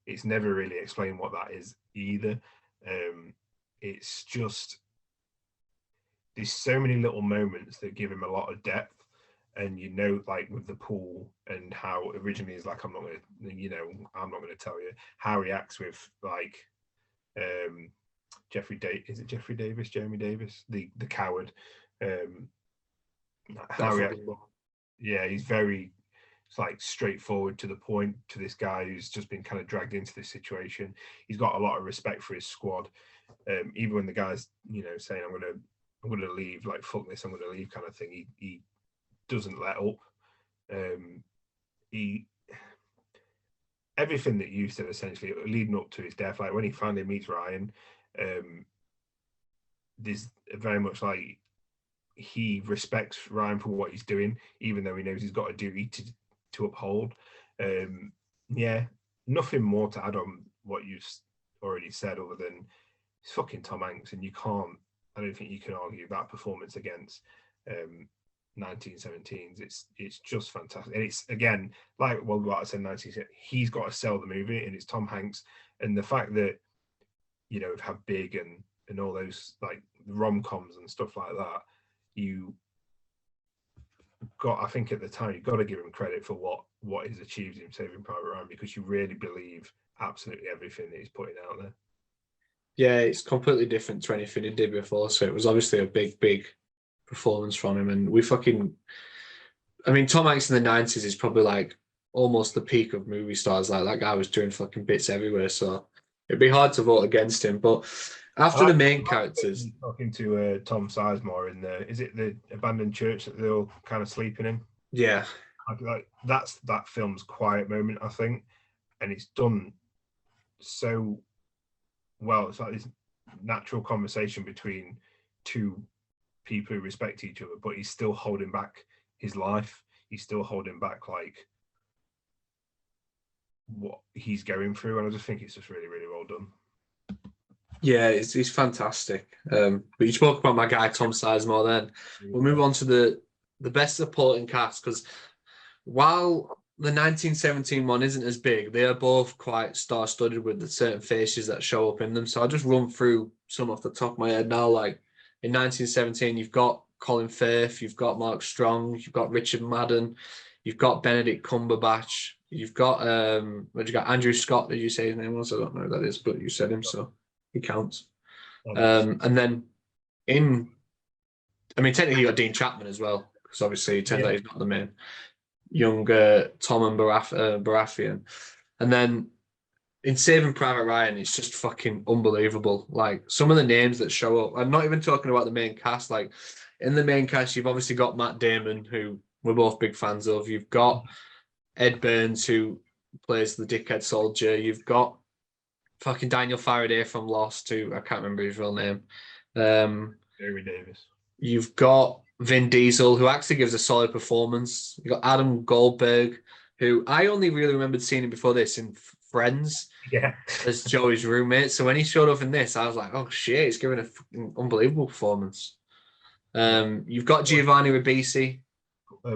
It's never really explained what that is either. It's just there's so many little moments that give him a lot of depth. And you know, like with the pool and how originally is like, I'm not gonna tell you how he acts with like Jeffrey Davis, Jeremy Davis, the coward. How he yeah, he's very like straightforward to the point to this guy who's just been kind of dragged into this situation. He's got a lot of respect for his squad. Even when the guy's, saying I'm gonna leave, like fuck this, I'm gonna leave kind of thing, he doesn't let up. He everything that you said essentially leading up to his death, like when he finally meets Ryan, there's very much like he respects Ryan for what he's doing, even though he knows he's got a duty to uphold. Yeah, nothing more to add on what you've already said, other than it's fucking Tom Hanks, and I don't think you can argue that performance against 1917s. It's just fantastic, and it's again like what I said, 19. He's got to sell the movie, and it's Tom Hanks, and the fact that have Big and all those like rom-coms and stuff like that. I think at the time you've got to give him credit for what he's achieved in Saving Private Ryan, because you really believe absolutely everything that he's putting out there.
Yeah, it's completely different to anything he did before, so it was obviously a big performance from him. And Tom Hanks in the 90s is probably like almost the peak of movie stars. Like that guy was doing fucking bits everywhere, so it'd be hard to vote against him. But after the main characters,
talking to Tom Sizemore in is it the abandoned church that they're all kind of sleeping in?
Yeah,
I feel like that's that film's quiet moment, I think, and it's done so well. It's like this natural conversation between two people who respect each other, but he's still holding back his life. He's still holding back like what he's going through, and I just think it's just really, really well done.
Yeah, he's fantastic. But you spoke about my guy Tom Sizemore. Then we'll move on to the best supporting cast, because while the 1917 one isn't as big, they are both quite star-studded with the certain faces that show up in them. So I'll just run through some off the top of my head now. Like in 1917, you've got Colin Firth, you've got Mark Strong, you've got Richard Madden, you've got Benedict Cumberbatch, you've got Andrew Scott. Did you say his name was? I don't know who that is, but you said him, so he counts. And then technically you got Dean Chapman as well, because obviously it turns out he's not the main. Young Tom and Baratheon. And then in Saving Private Ryan, it's just fucking unbelievable. Like some of the names that show up, I'm not even talking about the main cast. Like in the main cast, you've obviously got Matt Damon, who we're both big fans of. You've got Ed Burns, who plays the dickhead soldier. You've got fucking Daniel Faraday from Lost, who I can't remember his real name.
Jeremy Davis.
You've got Vin Diesel, who actually gives a solid performance. You've got Adam Goldberg, who I only really remembered seeing him before this in Friends, as Joey's roommate. So when he showed up in this, I was like, oh shit, he's giving an unbelievable performance. You've got Giovanni Ribisi.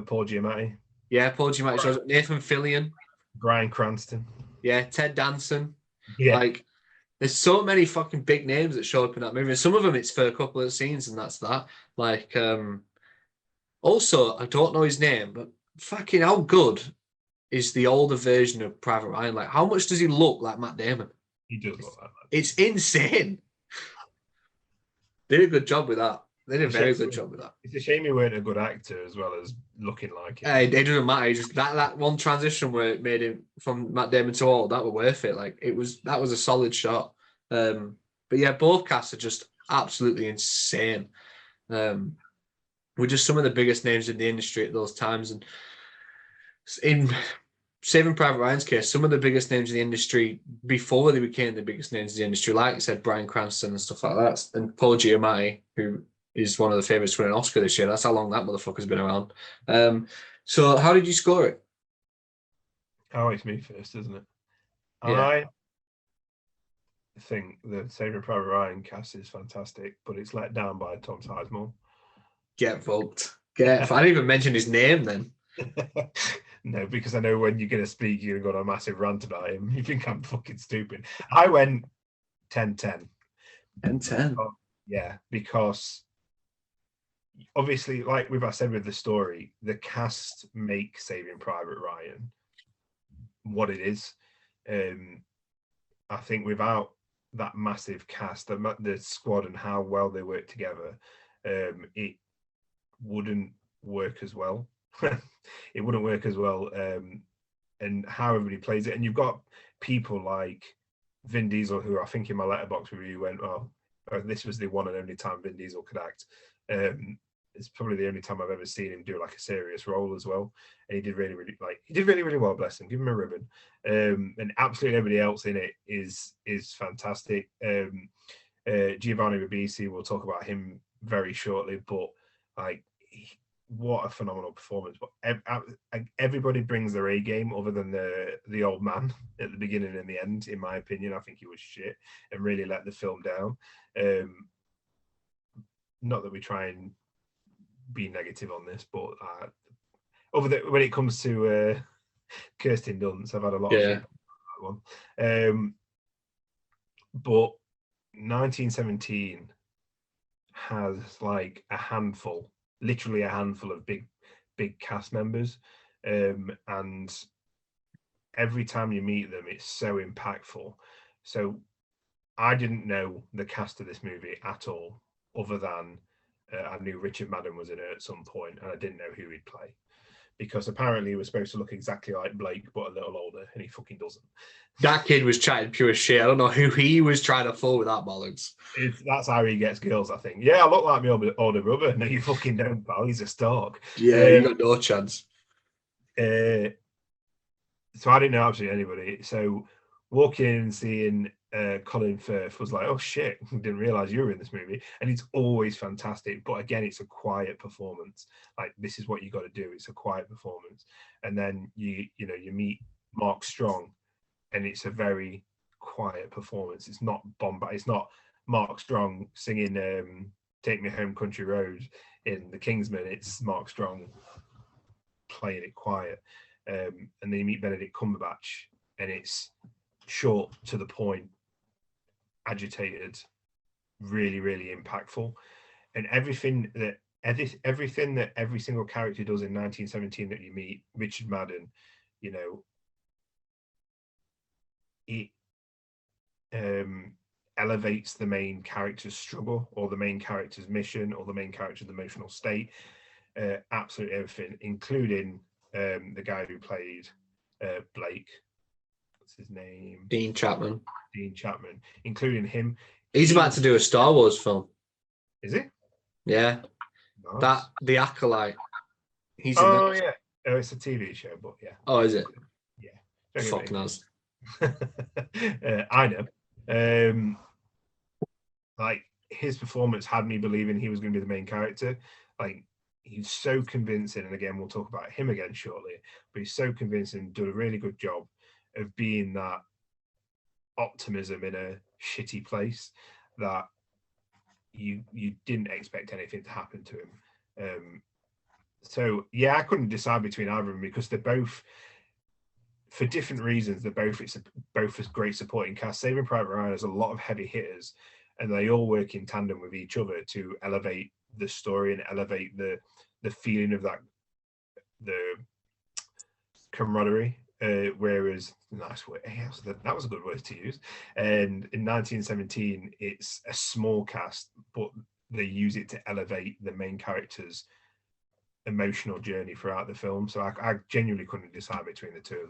Paul Giamatti.
Yeah, Paul Giamatti. Shows up. Nathan Fillion.
Bryan Cranston.
Yeah, Ted Danson.
Yeah.
Like, there's so many fucking big names that show up in that movie. Some of them it's for a couple of scenes, and that's that. Like, also, I don't know his name, but fucking how good is the older version of Private Ryan? Like, how much does he look like Matt Damon?
He does look like that.
It's insane. They did a good job with that. They did a very good job with that.
It's a shame he weren't a good actor as well as looking like it.
It doesn't matter. Just that one transition where it made him from Matt Damon to old, that was worth it. Like that was a solid shot. But yeah, both casts are just absolutely insane. We're just some of the biggest names in the industry at those times. And in Saving Private Ryan's case, some of the biggest names in the industry before they became the biggest names in the industry, like I said, Bryan Cranston and stuff like that, and Paul Giamatti, who he's one of the favourites to win an Oscar this year. That's how long that motherfucker's been around. So how did you score it?
Oh, it's me first, isn't it?
Yeah.
I think the Saving Private Ryan cast is fantastic, but it's let down by Tom Sizemore.
Get vote. I didn't even mention his name then.
No, because I know when you're going to speak, you're going to go on a massive rant about him. You think I'm fucking stupid. I went 10-10.
10-10.
Yeah, because obviously, like I said with the story, the cast make Saving Private Ryan what it is. I think without that massive cast, the squad and how well they work together, it wouldn't work as well. It wouldn't work as well, and how everybody plays it. And you've got people like Vin Diesel, who I think in my letterbox review went, "Oh, this was the one and only time Vin Diesel could act." It's probably the only time I've ever seen him do like a serious role as well, and he did really really well. Bless him, give him a ribbon. And absolutely everybody else in it is fantastic. Giovanni Ribisi, we'll talk about him very shortly, but like, what a phenomenal performance. But everybody brings their A game other than the old man at the beginning and the end. In my opinion, I think he was shit and really let the film down. Not that we try and be negative on this, but when it comes to Kirsten Dunst, I've had a lot of feedback on that one. But 1917 has like literally a handful of big cast members, and every time you meet them, it's so impactful. So I didn't know the cast of this movie at all, other than I knew Richard Madden was in it at some point, and I didn't know who he'd play, because apparently he was supposed to look exactly like Blake, but a little older, and he fucking doesn't.
That kid was chatting pure shit. I don't know who he was trying to fool with that bollocks.
That's how he gets girls, I think. Yeah, I look like my older brother. No, you fucking don't, pal. He's a stalk.
Yeah, you got no chance.
So I didn't know absolutely anybody. So walking in and seeing Colin Firth was like, oh shit, didn't realize you were in this movie. And it's always fantastic, but again, it's a quiet performance. Like, this is what you got to do. It's a quiet performance. And then you meet Mark Strong, and it's a very quiet performance. It's not bombast. It's not Mark Strong singing Take Me Home Country Road in The Kingsman. It's Mark Strong playing it quiet. And then you meet Benedict Cumberbatch, and it's short, to the point, agitated, really, really impactful. And everything that every single character does in 1917 that you meet, Richard Madden, it elevates the main character's struggle, or the main character's mission, or the main character's emotional state. Absolutely everything, including the guy who played Blake. What's his name?
Dean Chapman,
including him.
He's about to do a Star Wars film.
Is he?
Yeah. Nice. The Acolyte. He's in
that. Yeah. Oh, it's a TV show, but yeah.
Oh, is it?
Yeah.
Fuck knows.
I know. Like, his performance had me believing he was going to be the main character. Like, he's so convincing, and again, we'll talk about him again shortly, but he's so convincing, did a really good job of being that optimism in a shitty place that you didn't expect anything to happen to him. So yeah, I couldn't decide between either of them, because they're both, for different reasons, they're both a great supporting cast. Saving Private Ryan has a lot of heavy hitters, and they all work in tandem with each other to elevate the story and elevate the feeling of the camaraderie. Whereas, nice word, that was a good word to use. And in 1917, it's a small cast, but they use it to elevate the main character's emotional journey throughout the film. So I genuinely couldn't decide between the two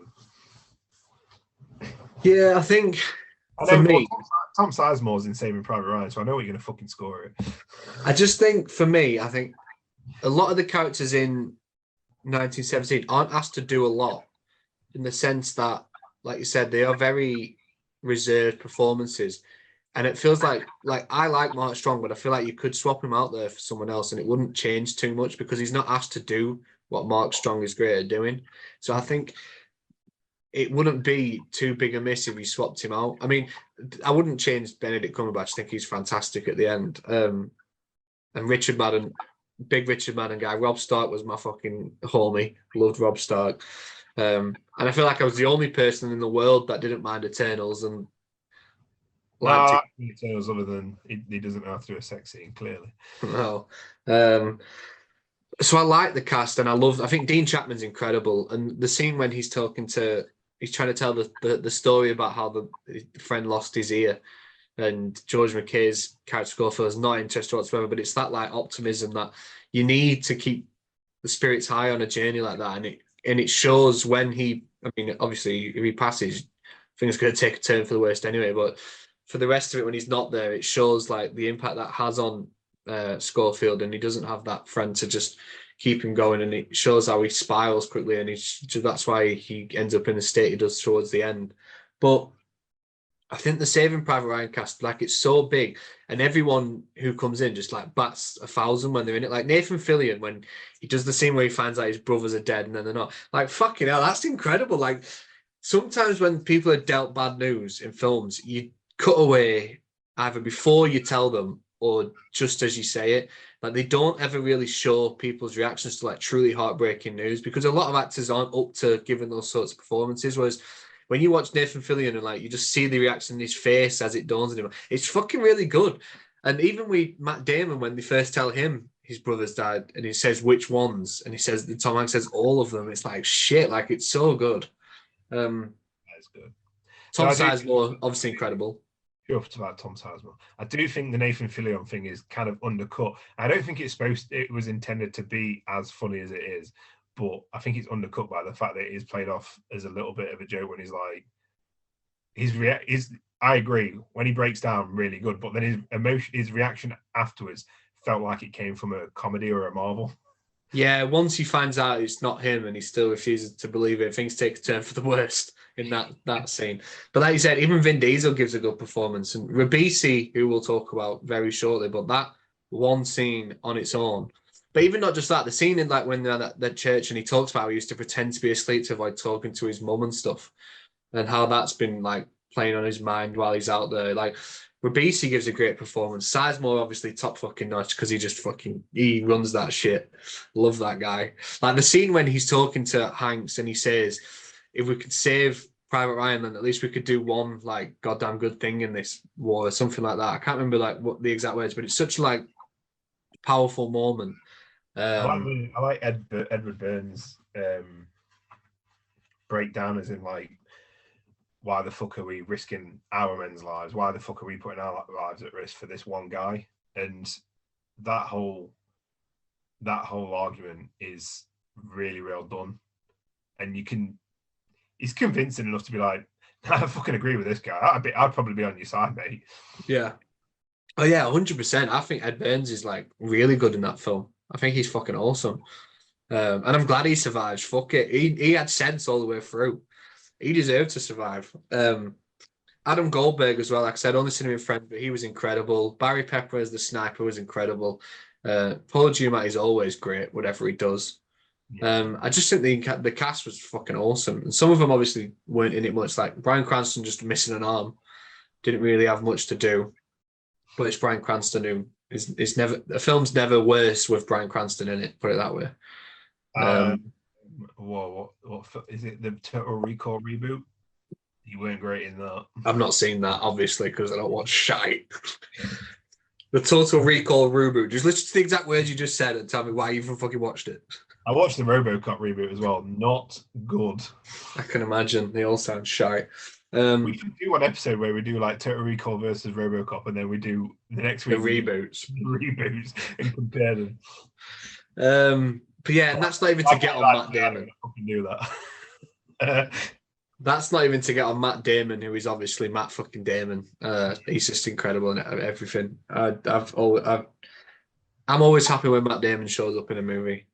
of them.
Yeah, I think for me,
Tom Sizemore's in Saving Private Ryan, so I know what you're going to fucking score it.
I just think, for me, I think a lot of the characters in 1917 aren't asked to do a lot, in the sense that, like you said, they are very reserved performances. And it feels like I like Mark Strong, but I feel like you could swap him out there for someone else and it wouldn't change too much because he's not asked to do what Mark Strong is great at doing. So I think it wouldn't be too big a miss if you swapped him out. I mean, I wouldn't change Benedict Cumberbatch. I think he's fantastic at the end. And Richard Madden, big Richard Madden guy. Rob Stark was my fucking homie. Loved Rob Stark. And I feel like I was the only person in the world that didn't mind Eternals and
no, Eternals other than he doesn't know how to do a sex scene, clearly.
No. So I like the cast and I think Dean Chapman's incredible. And the scene when he's trying to tell the story about how the friend lost his ear and George McKay's character Schofield is not interested whatsoever, but it's that like optimism that you need to keep the spirits high on a journey like that. And it shows when obviously if he passes, things are going to take a turn for the worst anyway, but for the rest of it, when he's not there, it shows like the impact that has on Schofield, and he doesn't have that friend to just keep him going, and it shows how he spirals quickly, and that's why he ends up in the state he does towards the end. But I think the Saving Private Ryan cast, like it's so big, and everyone who comes in just like bats 1,000 when they're in it. Like Nathan Fillion, when he does the scene where he finds out his brothers are dead and then they're not. Like fucking hell, that's incredible. Like sometimes when people are dealt bad news in films, you cut away either before you tell them or just as you say it. Like they don't ever really show people's reactions to like truly heartbreaking news because a lot of actors aren't up to giving those sorts of performances. Whereas when you watch Nathan Fillion and like you just see the reaction in his face as it dawns on him, it's fucking really good. And even with Matt Damon, when they first tell him his brother's died and he says which ones, and he says Tom Hanks says all of them, it's like shit, like it's so good.
That's good.
Tom Sizemore, obviously incredible.
You're up about Tom Sizemore. I do think the Nathan Fillion thing is kind of undercut. I don't think it was intended to be as funny as it is, but I think it's undercut by the fact that it is played off as a little bit of a joke when he's like, I agree, when he breaks down, really good, but then his reaction afterwards felt like it came from a comedy or a Marvel.
Yeah, once he finds out it's not him and he still refuses to believe it, things take a turn for the worst in that scene. But like you said, even Vin Diesel gives a good performance. And Ribisi, who we'll talk about very shortly, but that one scene on its own. But even not just that, the scene in like when they're at that church and he talks about how he used to pretend to be asleep to avoid talking to his mum and stuff, and how that's been like playing on his mind while he's out there. Like Ribisi gives a great performance. Sizemore obviously top fucking notch because he runs that shit. Love that guy. Like the scene when he's talking to Hanks and he says, if we could save Private Ryan, then at least we could do one like goddamn good thing in this war or something like that. I can't remember like what the exact words, but it's such like powerful moment.
I like Edward Burns' breakdown as in like, why the fuck are we risking our men's lives? Why the fuck are we putting our lives at risk for this one guy? And that whole argument is really well done. And he's convincing enough to be like, I fucking agree with this guy. I'd probably be on your side, mate.
Yeah. Oh yeah, 100%. I think Ed Burns is like really good in that film. I think he's fucking awesome. And I'm glad he survives. Fuck it. He had sense all the way through. He deserved to survive. Adam Goldberg as well. Like I said, only seen him in Friends, but he was incredible. Barry Pepper as the sniper was incredible. Paul Giamatti is always great, whatever he does. Yeah. I just think the cast was fucking awesome. And some of them obviously weren't in it much. Like Bryan Cranston just missing an arm. Didn't really have much to do. But it's Bryan Cranston who is never... The film's never worse with Bryan Cranston in it, put it that way.
What is it? The Total Recall reboot? You weren't great in that.
I've not seen that, obviously, because I don't watch shite. The Total Recall reboot. Just listen to the exact words you just said and tell me why you even fucking watched it.
I watched the RoboCop reboot as well. Not good.
I can imagine. They all sound shite.
We should do one episode where we do like Total Recall versus RoboCop, and then we do the next week
the reboots
and compare them.
But yeah, and that's not even to get on Matt Damon.
I can do that.
That's not even to get on Matt Damon, who is obviously Matt fucking Damon. He's just incredible in everything. I'm always happy when Matt Damon shows up in a movie.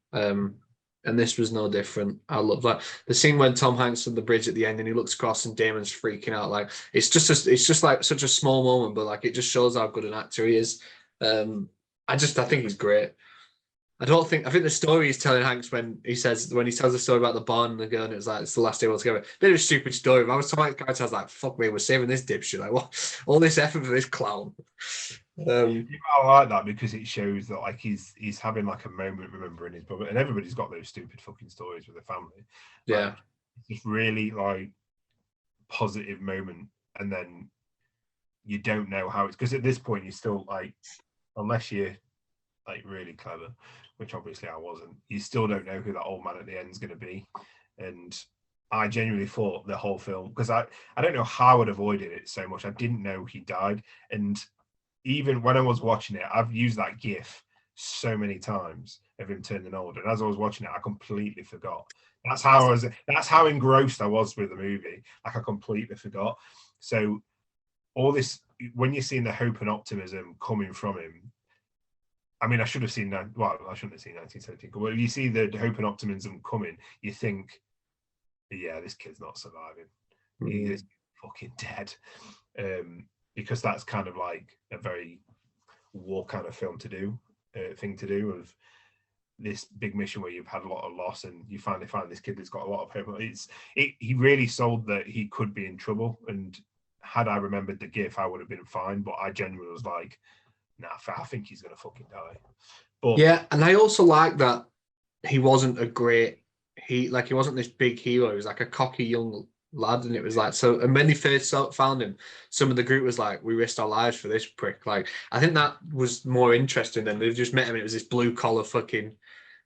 And this was no different. I love that the scene when Tom Hanks on the bridge at the end and he looks across and Damon's freaking out. Like it's just like such a small moment, but like it just shows how good an actor he is. I think he's great. I think the story he's telling Hanks when he tells the story about the barn and the girl and it's like it's the last day altogether. Bit of a stupid story. If I was talking character, I was like, fuck me, we're saving this dipshit. Like what all this effort for this clown.
I like that because it shows that like he's having like a moment remembering his brother, and everybody's got those stupid fucking stories with their family.
Yeah,
like, it's really like positive moment, and then you don't know how it's because at this point you're still like, unless you're like really clever, which obviously I wasn't, you still don't know who that old man at the end is going to be. And I genuinely thought the whole film, because I don't know how I'd avoided it so much. I didn't know he died, and even when I was watching it, I've used that GIF so many times of him turning old, and as I was watching it, I completely forgot. That's how engrossed I was with the movie. Like I completely forgot. So all this, when you're seeing the hope and optimism coming from him, I mean, I should have seen that. Well, I shouldn't have seen 1917. But when you see the hope and optimism coming, you think, yeah, this kid's not surviving. He is fucking dead. Because that's kind of like a very war kind of film to do, thing to do, of this big mission where you've had a lot of loss and you finally find this kid that's got a lot of hope. He really sold that he could be in trouble. And had I remembered the GIF, I would have been fine. But I genuinely was like, nah, I think he's going to fucking die. But
yeah, and I also like that he wasn't he wasn't this big hero. He was like a cocky young lad, and it was like so. And when they first found him, some of the group was like, "We risked our lives for this prick." Like, I think that was more interesting than they just met him. And it was this blue collar fucking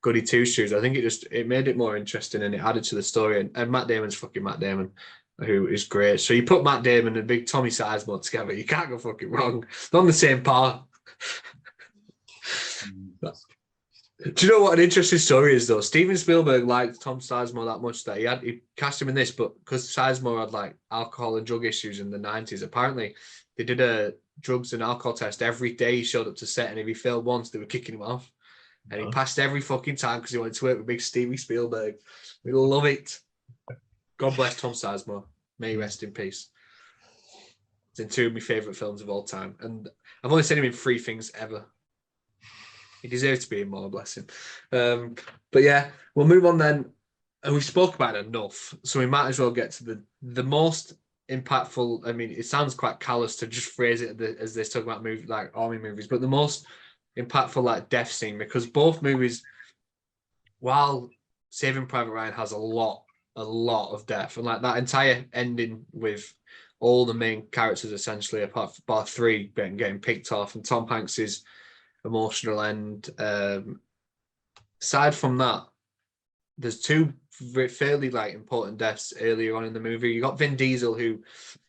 goody two shoes. I think it made it more interesting and it added to the story. And Matt Damon's fucking Matt Damon, who is great. So you put Matt Damon and big Tommy Sizemore together, you can't go fucking wrong. They're on the same par. Do you know what an interesting story is though? Steven Spielberg liked Tom Sizemore that much that he cast him in this, but because Sizemore had like alcohol and drug issues in the 90s, apparently they did a drugs and alcohol test every day he showed up to set, and if he failed once, they were kicking him off. And he passed every fucking time because he wanted to work with big Steven Spielberg. We love it. God bless Tom Sizemore. May he rest in peace. It's in two of my favourite films of all time. And I've only seen him in 3 things ever. He deserves to be in more, bless him. But yeah, we'll move on then. And we spoke about it enough, so we might as well get to the most impactful. I mean, it sounds quite callous to just phrase it as they talk about movies like army movies, but the most impactful like death scene, because both movies, while Saving Private Ryan has a lot of death, and like that entire ending with all the main characters essentially apart from bar 3 getting picked off, and Tom Hanks's emotional end. Aside from that, there's 2 fairly like important deaths earlier on in the movie. You got Vin Diesel, who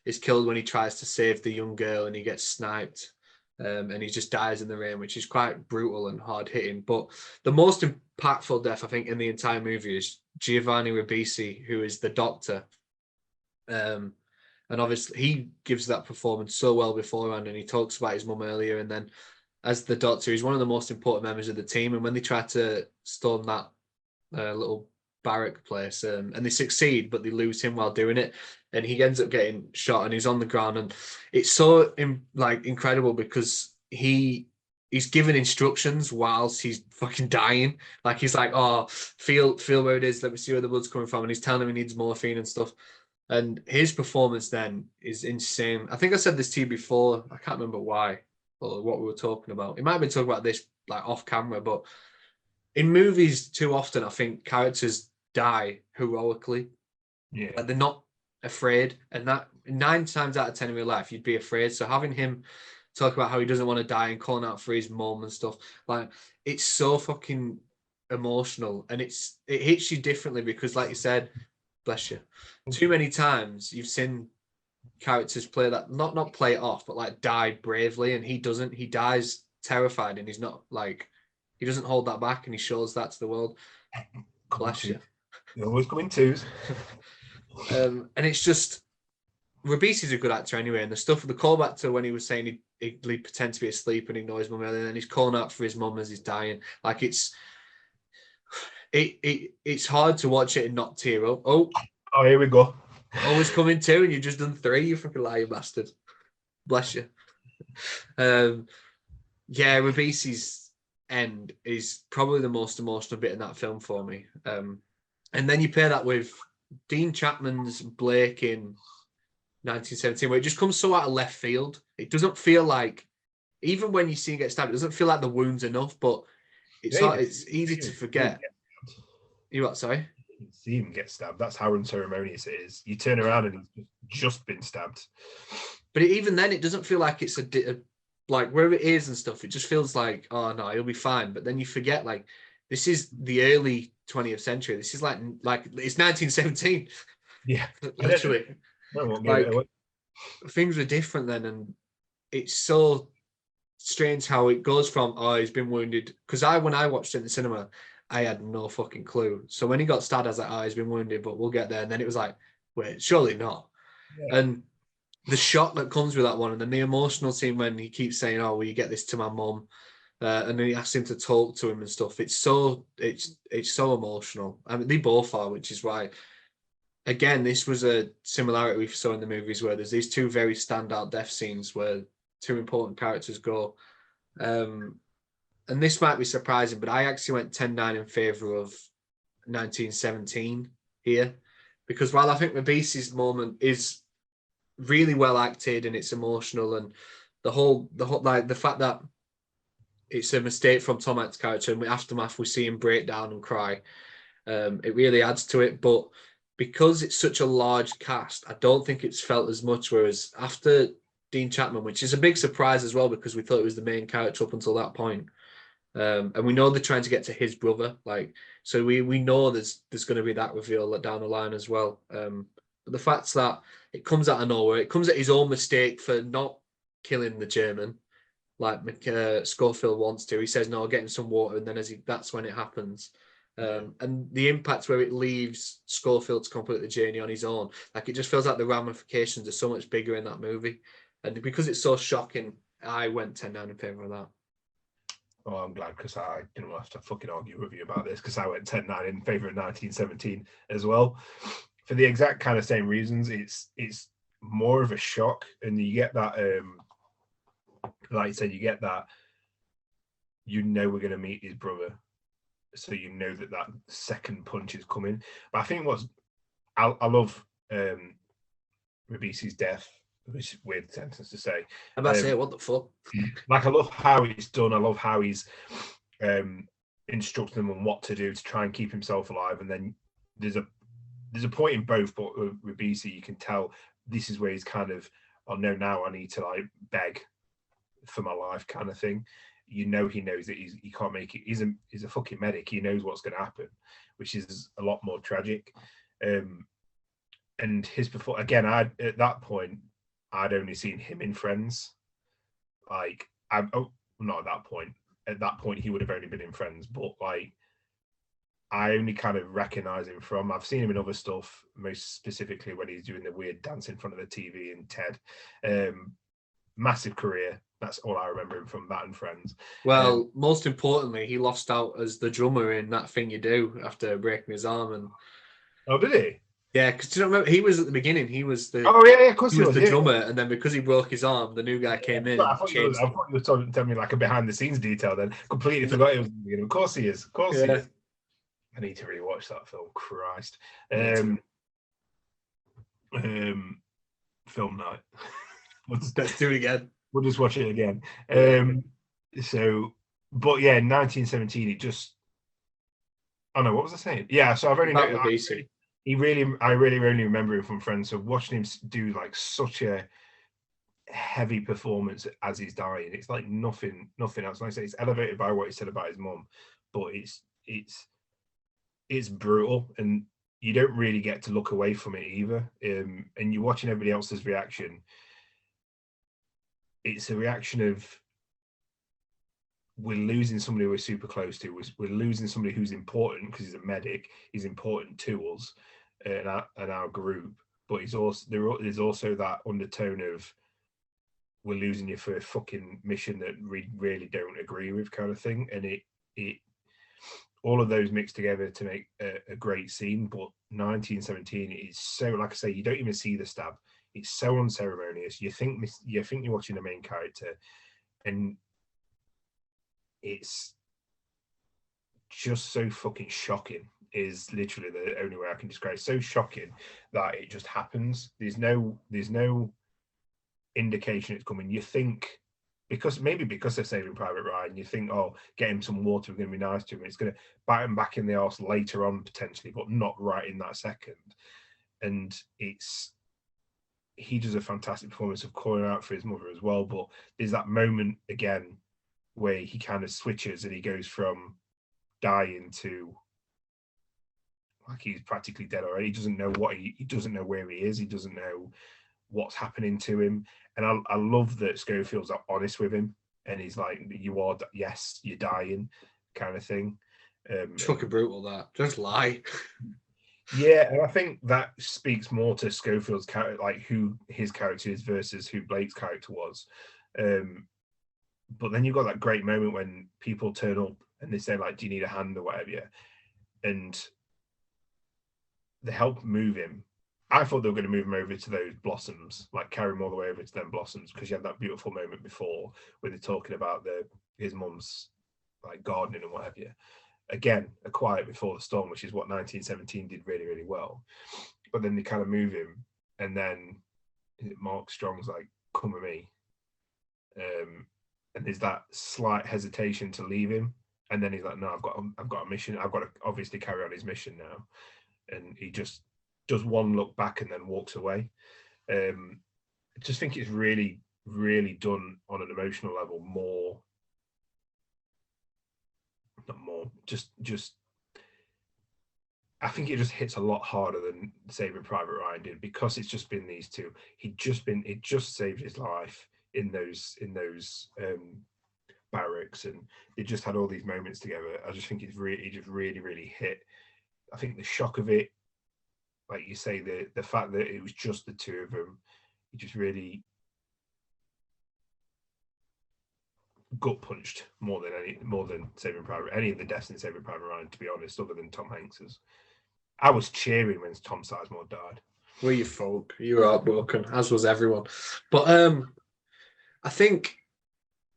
is killed when he tries to save the young girl and he gets sniped, and he just dies in the rain, which is quite brutal and hard hitting. But the most impactful death I think in the entire movie is Giovanni Ribisi, who is the doctor. And obviously he gives that performance so well beforehand, and he talks about his mum earlier, and then as the doctor, he's one of the most important members of the team. And when they try to storm that little barrack place, and they succeed, but they lose him while doing it, and he ends up getting shot, and he's on the ground, and it's so incredible because he's given instructions whilst he's fucking dying. Like he's like, "Oh, feel where it is. Let me see where the blood's coming from," and he's telling him he needs morphine and stuff. And his performance then is insane. I think I said this to you before. I can't remember why or what we were talking about. It might have been talking about this like off camera, but in movies too often, I think characters die heroically.
Yeah.
Like they're not afraid. And that 9 times out of 10 in real life, you'd be afraid. So having him talk about how he doesn't want to die and calling out for his mom and stuff, like it's so fucking emotional, and it hits you differently because, like you said, bless you, too many times you've seen characters play that not play it off, but like die bravely, and he doesn't. He dies terrified, and he's not like he doesn't hold that back, and he shows that to the world. Bless you.
They always come in 2s.
And it's just Ribisi's a good actor anyway, and the callback to when he was saying he'd pretend to be asleep and ignore his mum, and then he's calling out for his mum as he's dying. Like it's it's hard to watch it and not tear up. Oh,
here we go.
always coming too, and you've just done 3. You fucking lying bastard. Bless you. Yeah, Ribisi's end is probably the most emotional bit in that film for me. And then you pair that with Dean Chapman's Blake in 1917, where it just comes so out of left field. It doesn't feel like, even when you see him get stabbed, it doesn't feel like the wound's enough, but it's easy to forget. You what, sorry?
You see him get stabbed. That's how unceremonious it is. You turn around and he's just been stabbed.
But even then, it doesn't feel like it's like where it is and stuff. It just feels like, oh no, he'll be fine. But then you forget, like, this is the early 20th century. This is like it's 1917.
Yeah,
literally. Like, things were different then, and it's so strange how it goes from, oh, he's been wounded. Because when I watched it in the cinema, I had no fucking clue. So when he got stabbed, I was like, oh, he's been wounded, but we'll get there. And then it was like, wait, surely not. Yeah. And the shock that comes with that one, and then the emotional scene when he keeps saying, oh, will you get this to my mum? And then he asks him to talk to him and stuff. It's so emotional. I mean, they both are, which is why, again, this was a similarity we saw in the movies where there's these 2 very standout death scenes where 2 important characters go. And this might be surprising, but I actually went 10-9 in favour of 1917 here, because while I think Ribisi's moment is really well acted and it's emotional, and the whole like the fact that it's a mistake from Tom Hanks' character, and aftermath we see him break down and cry, it really adds to it. But because it's such a large cast, I don't think it's felt as much. Whereas after Dean Chapman, which is a big surprise as well, because we thought it was the main character up until that point. And we know they're trying to get to his brother, like, so we know there's going to be that reveal down the line as well. But the fact that it comes out of nowhere, it comes at his own mistake for not killing the German, like Schofield wants to. He says, no, get him some water, and then that's when it happens. And the impact where it leaves Schofield to complete the journey on his own, like, it just feels like the ramifications are so much bigger in that movie. And because it's so shocking, I went 10-9 in favour of that.
Oh, I'm glad, because I didn't have to fucking argue with you about this, because I went 10-9 in favour of 1917 as well. For the exact kind of same reasons. It's more of a shock, and you get that, like you said, you get that, we're going to meet his brother, so you know that second punch is coming. But I think I love Ribisi's death, which is a weird sentence to say.
I'm about to say, what the fuck?
Like, I love how it's done. I love how he's instructing them on what to do to try and keep himself alive. And then there's a point in both, but with Ribisi, you can tell this is where he's kind of, oh no, now I need to like beg for my life kind of thing. You know, he knows that he can't make it. He's a fucking medic. He knows what's going to happen, which is a lot more tragic. And his again, at that point, I'd only seen him in Friends. Like, not at that point. At that point, he would have only been in Friends. But like, I only kind of recognize him from. I've seen him in other stuff, most specifically when he's doing the weird dance in front of the TV in Ted. Massive career. That's all I remember him from, that and Friends.
Well, most importantly, he lost out as the drummer in That Thing You Do after breaking his arm. And
oh, did he?
Yeah, because you don't remember, he was at the beginning. He was the
of course
he was the drummer, and then because he broke his arm, the new guy came in.
I thought you were telling me like a behind the scenes detail. Then completely forgot it was the beginning. Of course he is. Of course he is. I need to really watch that film. Christ. Film night.
Let's do it again.
We'll just watch it again. So, but yeah, 1917. It just. Oh no, what was I saying? Yeah, so I've only noticed. I really only remember him from Friends. So watching him do like such a heavy performance as he's dying, it's like nothing else. Like I say, it's elevated by what he said about his mum, but it's brutal, and you don't really get to look away from it either. And you're watching everybody else's reaction. It's a reaction of, we're losing somebody we're super close to. We're losing somebody who's important because he's a medic. He's important to us and our group. But there's also that undertone of, we're losing you for a fucking mission that we really don't agree with, kind of thing. And it all of those mixed together to make a great scene. But 1917 is so, like I say, you don't even see the stab. It's so unceremonious. You think you're watching the main character, and it's just so fucking shocking. Is literally the only way I can describe it. So shocking that it just happens. There's no indication it's coming. You think because they're Saving Private Ryan, you think, oh, get him some water, we're going to be nice to him. It's going to bite him back in the arse later on potentially, but not right in that second. And he does a fantastic performance of calling out for his mother as well. But there's that moment again where he kind of switches and he goes from dying to like he's practically dead already. He doesn't know he doesn't know where he is. He doesn't know what's happening to him. And I love that Schofield's honest with him, and he's like, "You are, yes, you're dying," kind of thing.
It's fucking brutal. That just lie.
Yeah, and I think that speaks more to Schofield's character, like who his character is versus who Blake's character was. But then you've got that great moment when people turn up and they say, like, "Do you need a hand or whatever?" Yeah. And they help move him. I thought they were going to move him over to those blossoms, like carry him all the way over to them blossoms, because you had that beautiful moment before where they're talking about his mum's like gardening and what have you. Again, a quiet before the storm, which is what 1917 did really, really well. But then they kind of move him, and then Mark Strong's like, "Come with me," and there's that slight hesitation to leave him, and then he's like, "No, I've got a mission. I've got to obviously carry on his mission now," and he just does one look back and then walks away. I just think it's really, really done on an emotional level just I think it just hits a lot harder than Saving Private Ryan did, because it's just been these two. It just saved his life in those barracks, and they just had all these moments together. I just think it just really, really hit. I think the shock of it, like you say, the fact that it was just the two of them, it just really gut punched more than Saving Private, any of the deaths in Saving Private Ryan, to be honest, other than Tom Hanks's. I was cheering when Tom Sizemore died.
Were you folk? You were heartbroken, as was everyone. But I think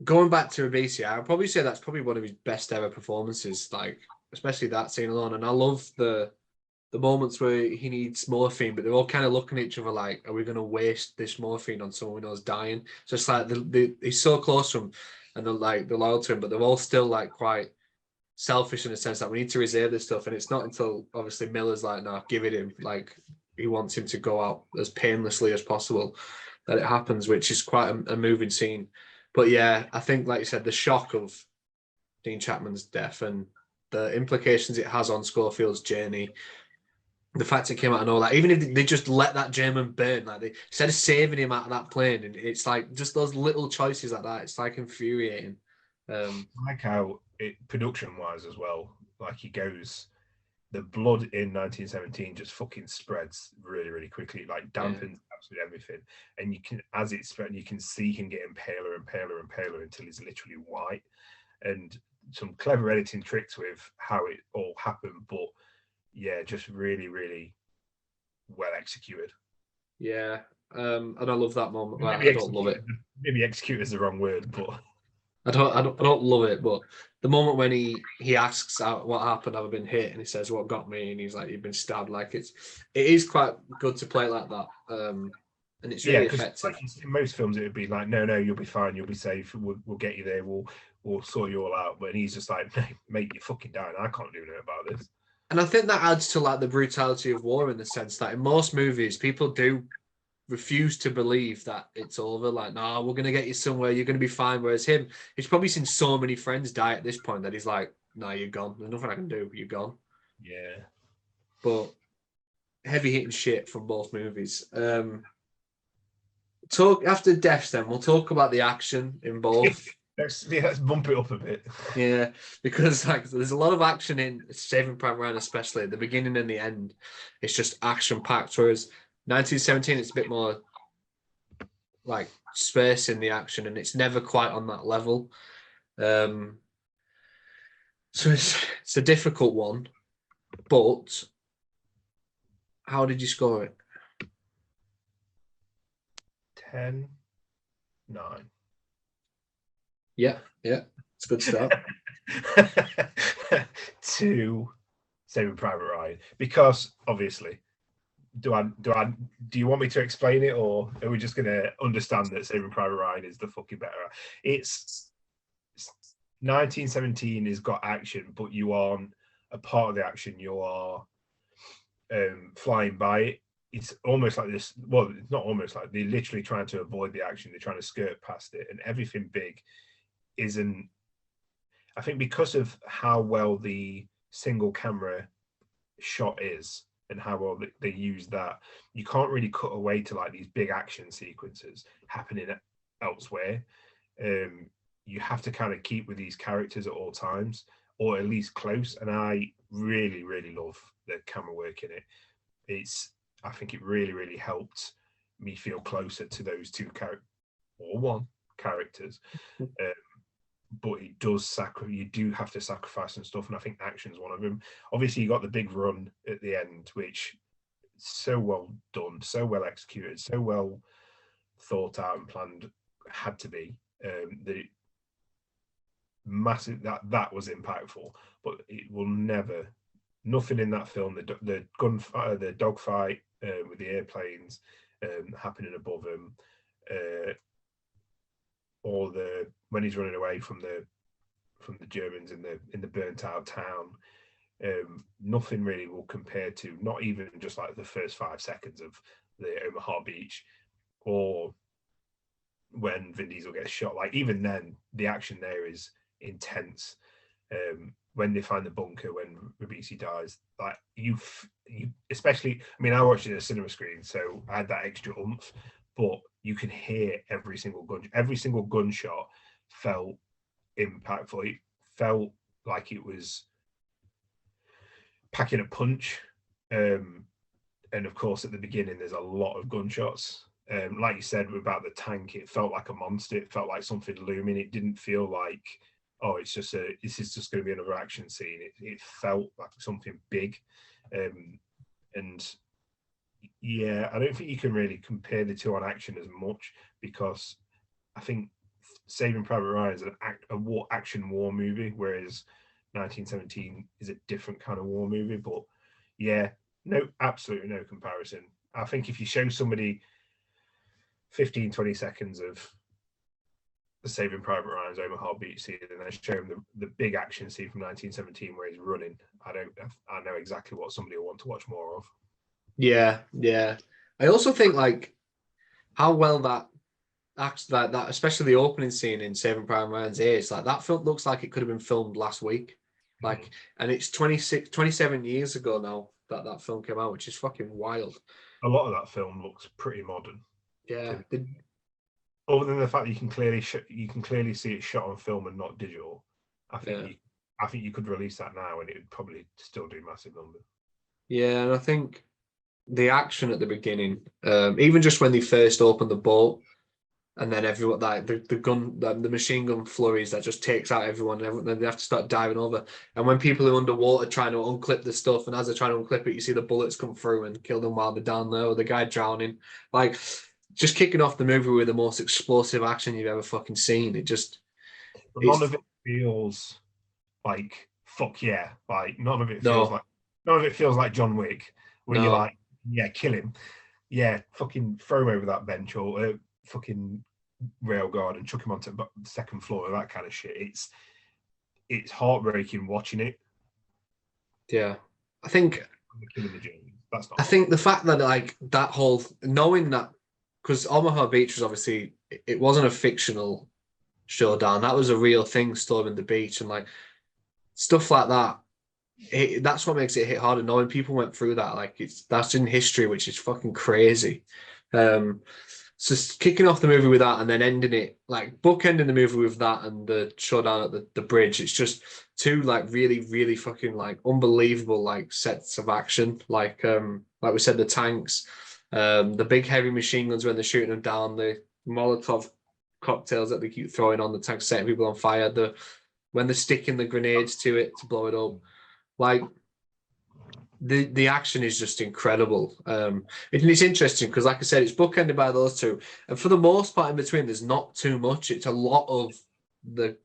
going back to Ribisi, I'd probably say that's probably one of his best ever performances, like especially that scene alone. And I love the moments where he needs morphine, but they're all kind of looking at each other like, are we going to waste this morphine on someone we know is dying? So it's like he's so close to him, and they're loyal to him, but they're all still like quite selfish in the sense that we need to reserve this stuff. And it's not until obviously Miller's like, no, give it him. Like he wants him to go out as painlessly as possible, that it happens, which is quite a moving scene. But yeah, I think, like you said, the shock of Dean Chapman's death and the implications it has on Schofield's journey, the fact it came out and all that, even if they just let that German burn, like they instead of saving him out of that plane, and it's like just those little choices like that, it's like infuriating.
I like how production wise as well, like the blood in 1917 just fucking spreads really, really quickly, like dampens absolutely everything. And as it spread, you can see him getting paler and paler and paler until he's literally white. And some clever editing tricks with how it all happened, but yeah, just really, really well executed.
Yeah, and I love that moment. Well, I don't love it.
Maybe execute is the wrong word, but
I don't love it. But the moment when he asks what happened, have I been hit, and he says what got me, and he's like, you've been stabbed. Like it is quite good to play like that, and it's really effective.
Like in most films, it would be like, no, you'll be fine, you'll be safe, we'll get you there, we'll sort you all out. But he's just like, mate, you're fucking dying. I can't do anything about this.
And I think that adds to like the brutality of war in the sense that in most movies, people do refuse to believe that it's over. Like, no, we're going to get you somewhere. You're going to be fine. Whereas him, he's probably seen so many friends die at this point that he's like, no, you're gone. There's nothing I can do. You're gone.
Yeah.
But heavy hitting shit from both movies. After deaths, then we'll talk about the action in both.
Let's bump it up a bit.
Yeah, because like there's a lot of action in Saving Private Ryan, especially at the beginning and the end. It's just action packed. Whereas 1917, it's a bit more like space in the action, and it's never quite on that level. So it's a difficult one, but how did you score it?
10-9.
Yeah, it's a good start.
To Saving Private Ryan, because obviously, do you want me to explain it, or are we just going to understand that Saving Private Ryan is the fucking better? It's 1917 has got action, but you aren't a part of the action. You are flying by it. It's almost like this. Well, it's not almost like they're literally trying to avoid the action. They're trying to skirt past it, and everything big isn't. I think because of how well the single camera shot is and how well they use that, you can't really cut away to like these big action sequences happening elsewhere. You have to kind of keep with these characters at all times, or at least close. And I really, really love the camera work in it. I think it really, really helped me feel closer to those two characters, or one characters. But it does you do have to sacrifice some stuff, and I think action's one of them. Obviously, you got the big run at the end, which is so well done, so well executed, so well thought out and planned. Had to be massive. That was impactful, but it will never. Nothing in that film, the gunfight, the dogfight with the airplanes happening above him, or when he's running away from the Germans in the burnt out town. Nothing really will compare to, not even just like the first 5 seconds of the Omaha Beach, or when Vin Diesel gets shot. Like, even then, the action there is intense. When they find the bunker, when Ribisi dies, like you especially, I mean, I watched it in a cinema screen, so I had that extra oomph, but you can hear every single gunshot felt impactful. It felt like it was packing a punch. And of course, at the beginning, there's a lot of gunshots. Like you said about the tank, it felt like a monster. It felt like something looming. It didn't feel like, oh, this is just going to be another action scene. It felt like something big. And yeah, I don't think you can really compare the two on action as much, because I think Saving Private Ryan is a action war movie, whereas 1917 is a different kind of war movie. But yeah, absolutely no comparison. I think if you show somebody 15-20 seconds of the Saving Private Ryan's Omaha Beach scene, and then show him the big action scene from 1917 where he's running, I know exactly what somebody will want to watch more of.
Yeah. I also think like how well that acts, that especially the opening scene in Saving Private Ryan's is, like that film looks like it could have been filmed last week. Like, and it's 27 years ago now that film came out, which is fucking wild.
A lot of that film looks pretty modern.
Yeah.
Other than the fact that you can clearly see it shot on film and not digital, I think you could release that now and it would probably still do massive numbers.
Yeah, and I think the action at the beginning, even just when they first open the boat, and then everyone, like the machine gun flurries that just takes out everyone, and then they have to start diving over. And when people are underwater trying to unclip the stuff, and as they're trying to unclip it, you see the bullets come through and kill them while they're down there, or the guy drowning. Like, just kicking off the movie with the most explosive action you've ever fucking seen.
None of it feels like fuck yeah. Like none of it feels like John Wick, where you're like, yeah, kill him. Yeah, fucking throw him over that bench, or fucking rail guard and chuck him onto the second floor, that kind of shit. It's heartbreaking watching it.
Yeah. I think
Killing the Jones. That's not.
I think the fact that like that whole knowing that, because Omaha Beach was obviously, it wasn't a fictional showdown. That was a real thing, storming the beach, and like stuff like that. That's what makes it hit harder. Knowing people went through that, like that's in history, which is fucking crazy. So kicking off the movie with that and then ending it, like bookending the movie with that and the showdown at the bridge, it's just two like really, really fucking like unbelievable like sets of action. Like we said, the tanks, the big heavy machine guns when they're shooting them down, the Molotov cocktails that they keep throwing on the tanks, setting people on fire, the when they're sticking the grenades to it to blow it up. Like, the action is just incredible. It's interesting because, like I said, it's bookended by those two, and for the most part in between, there's not too much. It's a lot of the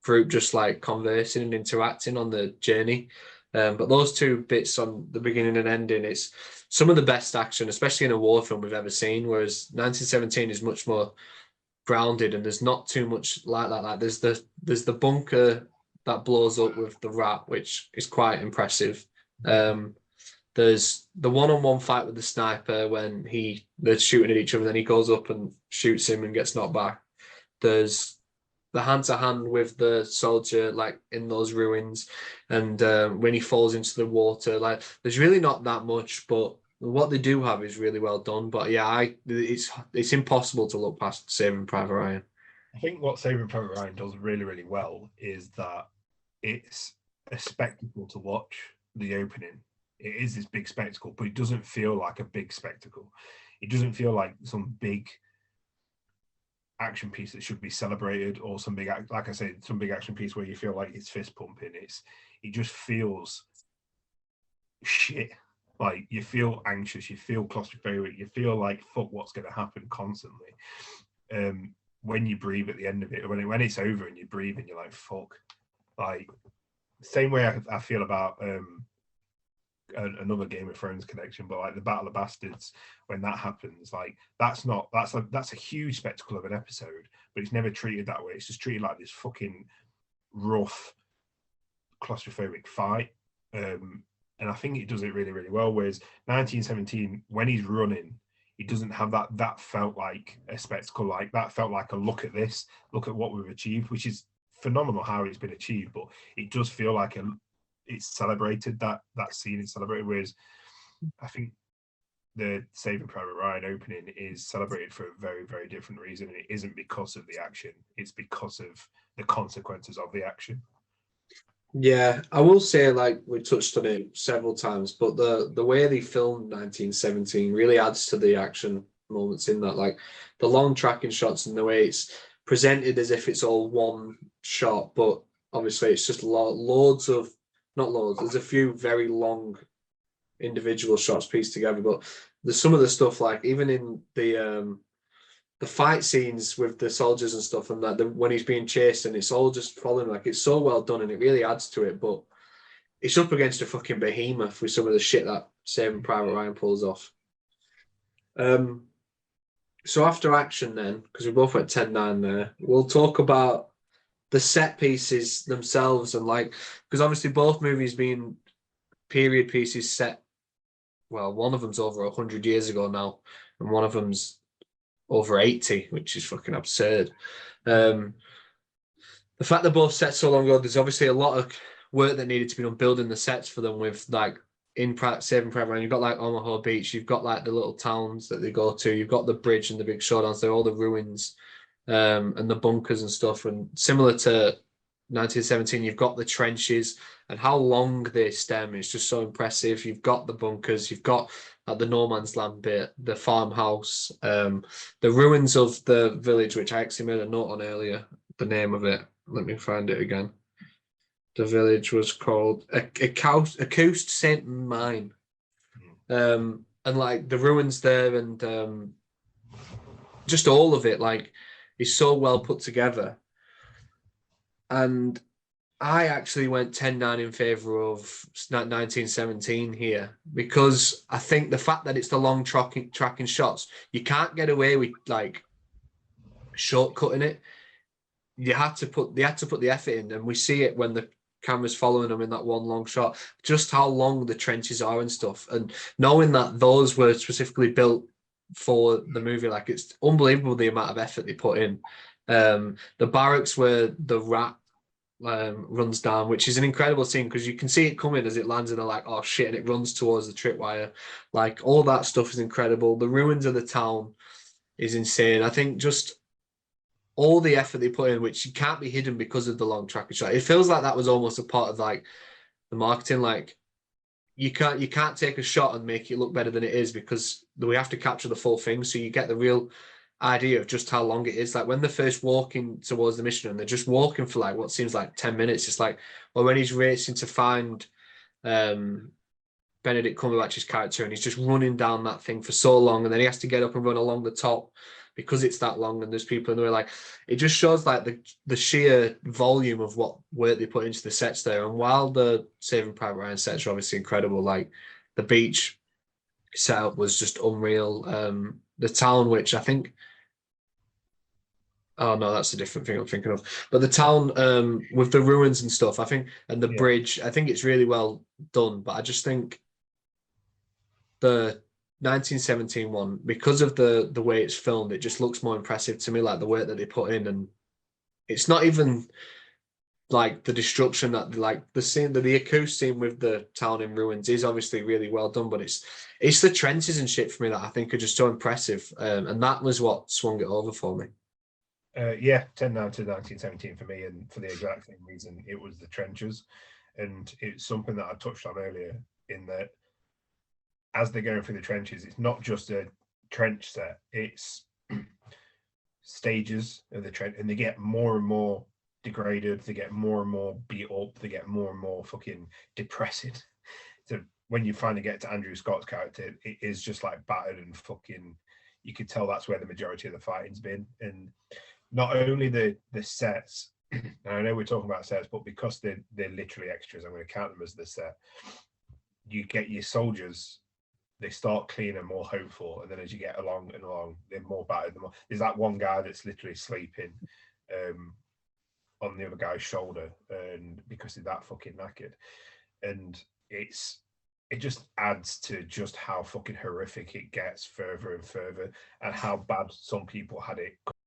group just like conversing and interacting on the journey. But those two bits on the beginning and ending, it's some of the best action, especially in a war film we've ever seen. Whereas 1917 is much more grounded, and there's not too much like that. Like there's the bunker that blows up with the rat, which is quite impressive. There's the one-on-one fight with the sniper when they're shooting at each other, and then he goes up and shoots him and gets knocked back. There's the hand-to-hand with the soldier, like in those ruins, and when he falls into the water. Like, there's really not that much, but what they do have is really well done. But yeah, it's impossible to look past Saving Private Ryan.
I think what Saving Private Ryan does really, really well is that it's a spectacle to watch. The opening, it is this big spectacle, but it doesn't feel like a big spectacle. It doesn't feel like some big action piece that should be celebrated, or some big, like I said, some big action piece where you feel like it's fist pumping. It just feels shit. Like, you feel anxious, you feel claustrophobic, you feel like, fuck, what's going to happen constantly. When you breathe at the end of it, when it's over and you breathe and you're like, fuck. Like, same way I feel about another Game of Thrones connection, but like the Battle of Bastards, when that happens, like that's a huge spectacle of an episode, but it's never treated that way. It's just treated like this fucking rough, claustrophobic fight. And I think it does it really, really well. Whereas 1917, when he's running, he doesn't have that. That felt like a spectacle. Like, that felt like a look at this, look at what we've achieved, which is phenomenal how it's been achieved. But it does feel like it's celebrated. That scene is celebrated. Whereas I think the Saving Private Ryan opening is celebrated for a very, very different reason. And it isn't because of the action. It's because of the consequences of the action.
Yeah, I will say, like we touched on it several times, but the way they filmed 1917 really adds to the action moments in that, like the long tracking shots and the way it's presented as if it's all one shot, but obviously it's just loads of, not loads, there's a few very long individual shots pieced together, but there's some of the stuff, like even in the fight scenes with the soldiers and stuff, and that when he's being chased and it's all just following, like it's so well done and it really adds to it. But it's up against a fucking behemoth with some of the shit that Saving Private Ryan pulls off. So after action then, because we both went 10-9 there, we'll talk about the set pieces themselves, and like, because obviously both movies being period pieces set, well, one of them's over 100 years ago now, and one of them's over 80, which is fucking absurd. The fact they're both set so long ago, there's obviously a lot of work that needed to be done building the sets for them. With like in Saving Private Ryan, you've got like Omaha Beach, you've got like the little towns that they go to, you've got the bridge and the big showdowns, they're all the ruins, and the bunkers and stuff. And similar to 1917, you've got the trenches and how long they stem is just so impressive. You've got the bunkers, you've got at the no man's land bit, the farmhouse, the ruins of the village, which I actually made a note on earlier, the name of it. Let me find it again. The village was called Acoust Saint Mine. And like the ruins there, and just all of it, like, is so well put together. And I actually went 10-9 in favour of 1917 here, because I think the fact that it's the long tracking shots, you can't get away with like shortcutting it. They had to put the effort in, and we see it when the camera's following them in that one long shot, just how long the trenches are and stuff. And knowing that those were specifically built for the movie, like, it's unbelievable the amount of effort they put in. The barracks where the rat runs down, which is an incredible scene because you can see it coming as it lands, and they're like, oh shit, and it runs towards the tripwire. Like, all that stuff is incredible. The ruins of the town is insane. I think just all the effort they put in, which can't be hidden because of the long tracking shot. It feels like that was almost a part of like the marketing. Like, you can't take a shot and make it look better than it is, because we have to capture the full thing, so you get the real idea of just how long it is. Like when they're first walking towards the mission and they're just walking for like what seems like 10 minutes. It's like, well, when he's racing to find Benedict Cumberbatch's character and he's just running down that thing for so long and then he has to get up and run along the top because it's that long and there's people in the way. Like it just shows like the sheer volume of what work they put into the sets there. And while the Saving Private Ryan sets are obviously incredible, like the beach setup was just unreal. The town, which I think, oh no, that's a different thing I'm thinking of. But the town with the ruins and stuff, I think, and the
Yeah.
bridge, I think it's really well done. But I just think the 1917 one, because of the way it's filmed, it just looks more impressive to me, like the work that they put in. And it's not even like the destruction that like the scene, the acoustic scene with the town in ruins is obviously really well done, but it's the trenches and shit for me that I think are just so impressive. And that was what swung it over for me.
Yeah, 10 down to 1917 for me, and for the exact same reason, it was the trenches. And it's something that I touched on earlier, in that as they're going through the trenches, it's not just a trench set, it's stages of the trench, and they get more and more degraded, they get more and more beat up, they get more and more fucking depressing. So when you finally get to Andrew Scott's character, it is just like battered and fucking, you could tell that's where the majority of the fighting's been. And not only the sets, and I know we're talking about sets, but because they're literally extras, I'm going to count them as the set. You get your soldiers, they start clean and more hopeful, and then as you get along and along, they're more battered. There's that one guy that's literally sleeping on the other guy's shoulder, and because he's that fucking knackered, and it just adds to just how fucking horrific it gets further and further, and how bad some people had it